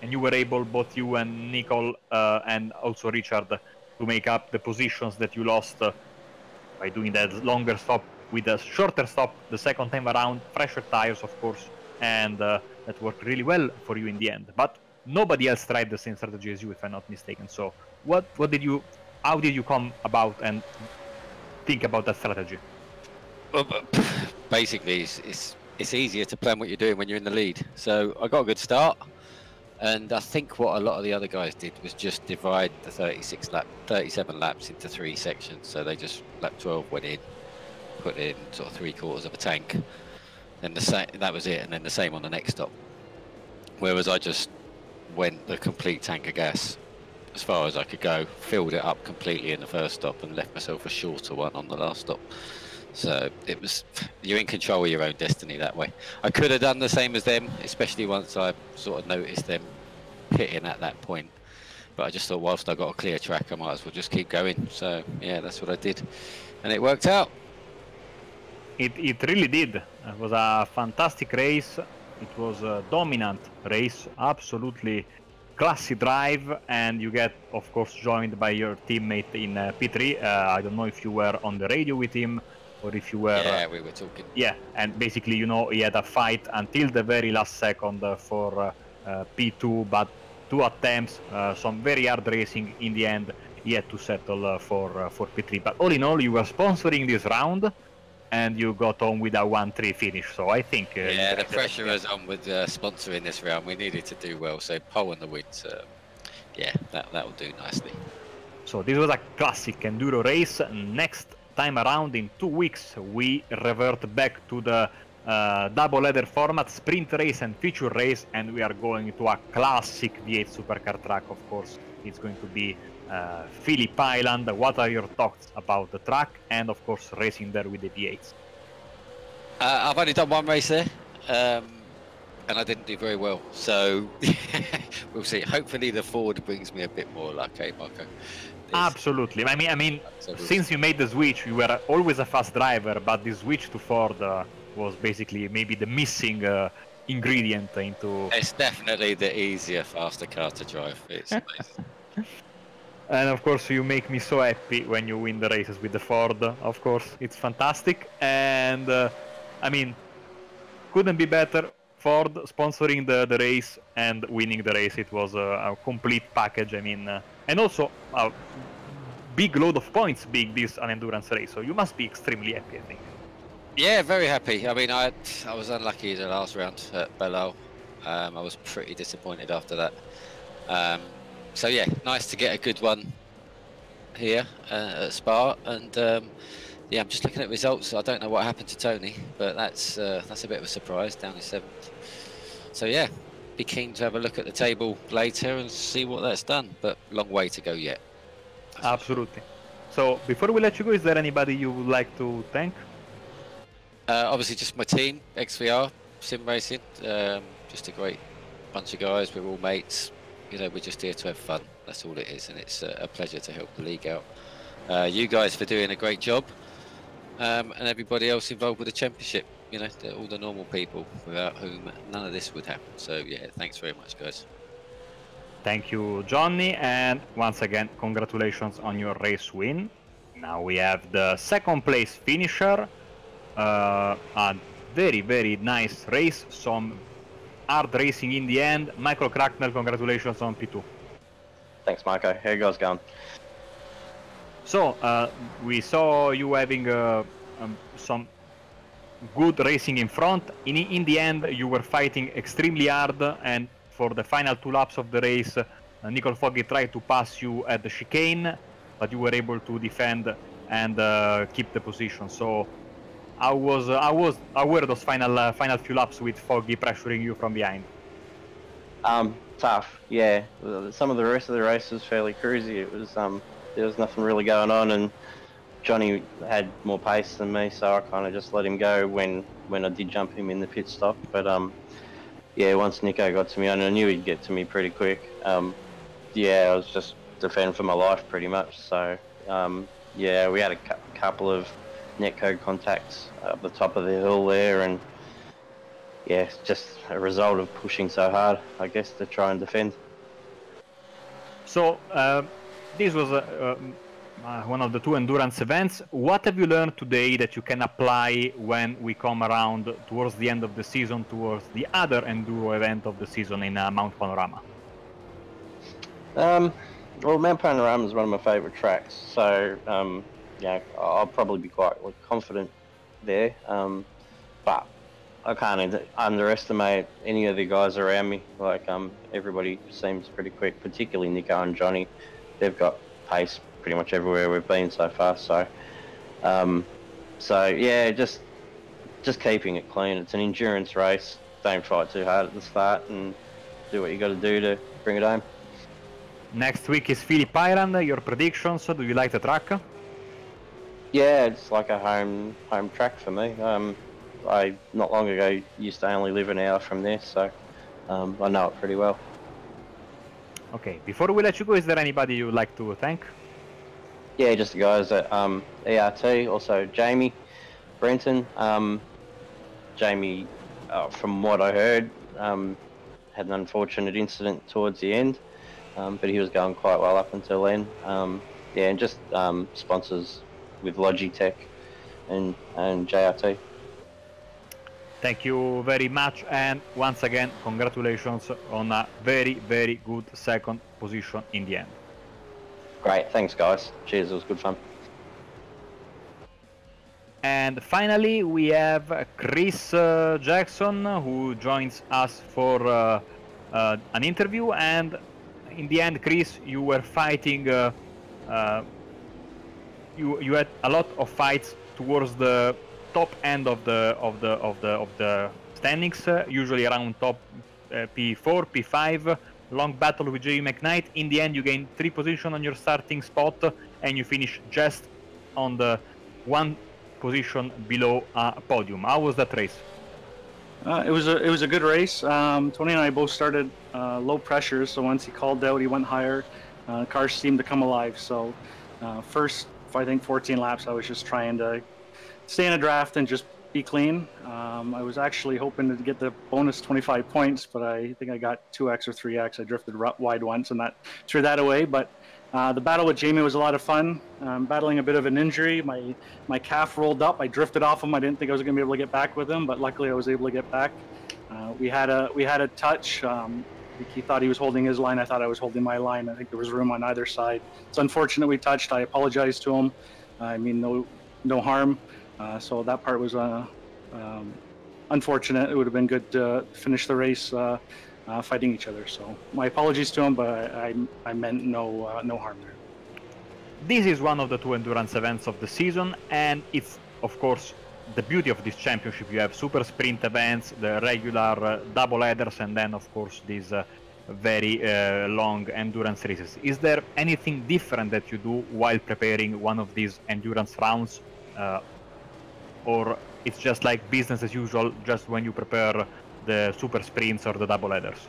and you were able, both you and Nicole and also Richard, to make up the positions that you lost by doing that longer stop with a shorter stop the second time around, fresher tires, of course, and that worked really well for you in the end. But nobody else tried the same strategy as you, if I'm not mistaken. So how did you come about and think about that strategy? Well, basically, it's easier to plan what you're doing when you're in the lead. So I got a good start, and I think what a lot of the other guys did was just divide the 37 laps into 3 sections. So they just, lap 12 went in, put in sort of 3/4 of a tank, then that was it, and then the same on the next stop. whereas I just went the complete tank of gas as far as I could go, filled it up completely in the first stop, and left myself a shorter one on the last stop. So it was, you're in control of your own destiny that way. I could have done the same as them, especially once I sort of noticed them hitting at that point. But I just thought, whilst I got a clear track, I might as well just keep going. So yeah, that's what I did, and it worked out. It really did. It was a fantastic race. It was a dominant race, absolutely classy drive, and you get, of course, joined by your teammate in P3. I don't know if you were on the radio with him or if you were... Yeah, we were talking. Yeah, and basically, you know, he had a fight until the very last second for P2, but 2 attempts, some very hard racing. In the end, he had to settle for P3. But all in all, you were sponsoring this round, and you got on with a 1-3 finish. So I think... yeah, the pressure was on with sponsoring this round. We needed to do well, so pole in the wins. Yeah, that will do nicely. So this was a classic enduro race. Next time around, in 2 weeks, we revert back to the double header format, sprint race and feature race, and we are going to a classic V8 supercar track. Of course, it's going to be Phillip Island. What are your thoughts about the track, and of course racing there with the V8s? I've only done one race there, and I didn't do very well, so we'll see. Hopefully the Ford brings me a bit more luck, eh, Marco? Absolutely. I mean, since you made the switch, you were always a fast driver, but the switch to Ford was basically maybe the missing ingredient into... It's definitely the easier, faster car to drive. It's amazing. And of course, you make me so happy when you win the races with the Ford. Of course, it's fantastic. And I mean, couldn't be better. Ford sponsoring the race and winning the race. It was a complete package. I mean, and also a big load of points being this an endurance race. So you must be extremely happy, I think. Yeah, very happy. I mean, I was unlucky the last round at Belal. I was pretty disappointed after that. So yeah, nice to get a good one here at Spa, and yeah, I'm just looking at results. I don't know what happened to Tony, but that's a bit of a surprise, down in 7th. So yeah, be keen to have a look at the table later and see what that's done, but long way to go yet. Absolutely. So before we let you go, is there anybody you would like to thank? Obviously just my team, XVR Sim-Racing, just a great bunch of guys. We're all mates. You know, we're just here to have fun. That's all it is, and it's a pleasure to help the league out. You guys for doing a great job, and everybody else involved with the championship. You know, all the normal people without whom none of this would happen. So yeah, thanks very much, guys. Thank you, Johnny, and once again, congratulations on your race win. Now we have the 2nd place finisher. A very, very nice race. Some hard racing in the end. Michael Cracknell, congratulations on P2. Thanks, Marco. How you guys going? So, we saw you having some good racing in front. In the end, you were fighting extremely hard, and for the final 2 laps of the race, Nicole Foggy tried to pass you at the chicane, but you were able to defend and keep the position. So, how were those final few laps with Foggy pressuring you from behind? Tough, yeah. Some of the rest of the race was fairly cruisy. It was there was nothing really going on, and Johnny had more pace than me, so I kind of just let him go when I did jump him in the pit stop. But yeah, once Nico got to me, I knew he'd get to me pretty quick. Yeah, I was just defending for my life pretty much. So yeah, we had a couple of netcode contacts up the top of the hill there, and yeah, it's just a result of pushing so hard, I guess, to try and defend. So this was one of the 2 endurance events. What have you learned today that you can apply when we come around towards the end of the season, towards the other enduro event of the season in Mount Panorama? Well, Mount Panorama is one of my favourite tracks, so yeah, I'll probably be quite confident there. But I can't underestimate any of the guys around me. Like everybody seems pretty quick, particularly Nico and Johnny. They've got pace pretty much everywhere we've been so far. So, so yeah, just keeping it clean. It's an endurance race. Don't fight too hard at the start, and do what you got to do to bring it home. Next week is Phillip Island. Your predictions? Do you like the track? Yeah, it's like a home track for me. I not long ago used to only live an hour from there, so I know it pretty well. Okay, before we let you go, is there anybody you would like to thank? Yeah, just the guys at ERT, also Jamie, Brenton. Jamie, from what I heard, had an unfortunate incident towards the end, but he was going quite well up until then. Yeah, and just sponsors with Logitech and JRT. Thank you very much, and once again, congratulations on a very, very good second position in the end. Great, thanks guys. Cheers, it was good fun. And finally, we have Chris Jackson, who joins us for an interview. And in the end, Chris, you were fighting. You had a lot of fights towards the top end of the standings, usually around top P4, P5. Long battle with Jamie McKnight. In the end, you gained 3 positions on your starting spot, and you finish just on the 1 position below a podium. How was that race? It was a good race. Tony and I both started low pressure, so once he called out, he went higher. Cars seemed to come alive. So first, I think 14 laps, I was just trying to stay in a draft and just be clean. I was actually hoping to get the bonus 25 points, but I think I got 2x or 3x. I drifted wide once, and that threw that away. But the battle with Jamie was a lot of fun. Battling a bit of an injury. My calf rolled up. I drifted off him. I didn't think I was going to be able to get back with him, but luckily I was able to get back. We had a touch. He thought he was holding his line. I thought I was holding my line. I think there was room on either side. It's unfortunate we touched. I apologize to him. I mean, no harm. So that part was unfortunate. It would have been good to finish the race fighting each other. So my apologies to him, but I meant no harm there. This is one of the 2 endurance events of the season, and it's, of course, the beauty of this championship. You have super sprint events, the regular double headers, and then, of course, these very long endurance races. Is there anything different that you do while preparing one of these endurance rounds? Or it's just like business as usual, just when you prepare the super sprints or the double headers?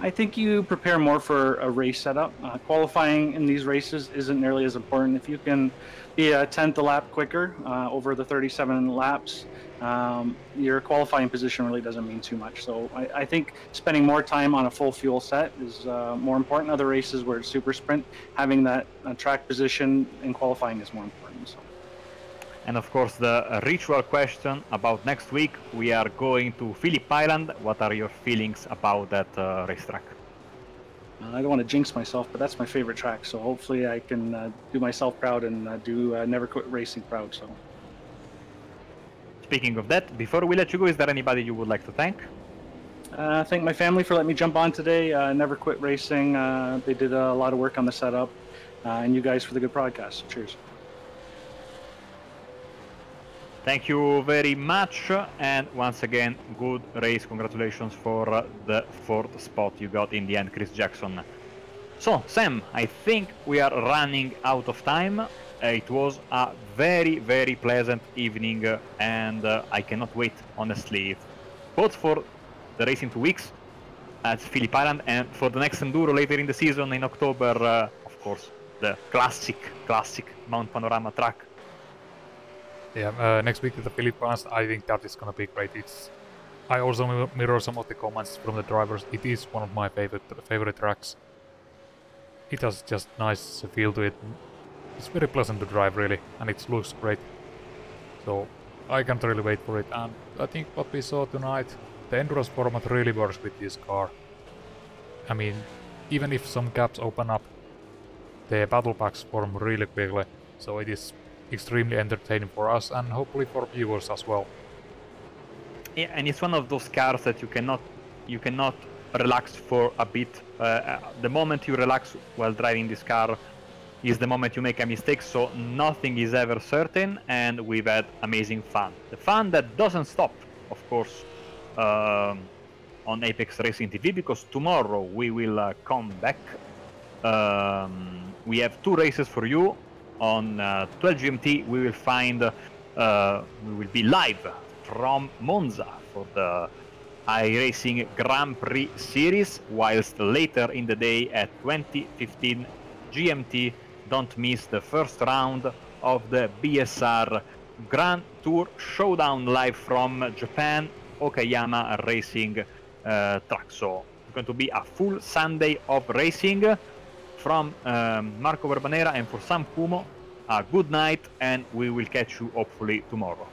I think you prepare more for a race setup. Qualifying in these races isn't nearly as important. If you can be a 10th a lap quicker over the 37 laps, your qualifying position really doesn't mean too much. So I think spending more time on a full fuel set is more important. Other races where it's super sprint, having that track position in qualifying is more important. So. And of course, the ritual question about next week. We are going to Phillip Island. What are your feelings about that racetrack? I don't want to jinx myself, but that's my favorite track. So hopefully I can do myself proud and do Never Quit Racing proud. So. Speaking of that, before we let you go, is there anybody you would like to thank? Thank my family for letting me jump on today. Never Quit Racing. They did a lot of work on the setup. And you guys for the good podcast. Cheers. Thank you very much, and once again, good race. Congratulations for the 4th spot you got in the end, Chris Jackson. So, Sam, I think we are running out of time. It was a very, very pleasant evening, and I cannot wait, honestly, both for the race in 2 weeks at Phillip Island and for the next Enduro later in the season in October, of course, the classic Mount Panorama track. Yeah, next week at the Phillip Island, I think that is gonna be great. I also mirror some of the comments from the drivers. It is one of my favorite tracks. It has just nice feel to it. It's very pleasant to drive, really, and it looks great. So I can't really wait for it. And I think what we saw tonight, the endurance format really works with this car. I mean, even if some gaps open up, the battle packs form really quickly. So it is extremely entertaining for us and hopefully for viewers as well. Yeah, and it's one of those cars that you cannot relax for a bit. The moment you relax while driving this car is the moment you make a mistake, so nothing is ever certain, and we've had amazing fun. The fun that doesn't stop, of course, on Apex Racing TV, because tomorrow we will come back. We have 2 races for you. On 12 GMT we will find we will be live from Monza for the iRacing Grand Prix Series, whilst later in the day at 20:15 GMT, don't miss the first round of the BSR Grand Tour Showdown live from Japan, Okayama Racing track. So it's going to be a full Sunday of racing. From Marco Verbanera and for Sam Kumo, a good night, and we will catch you hopefully tomorrow.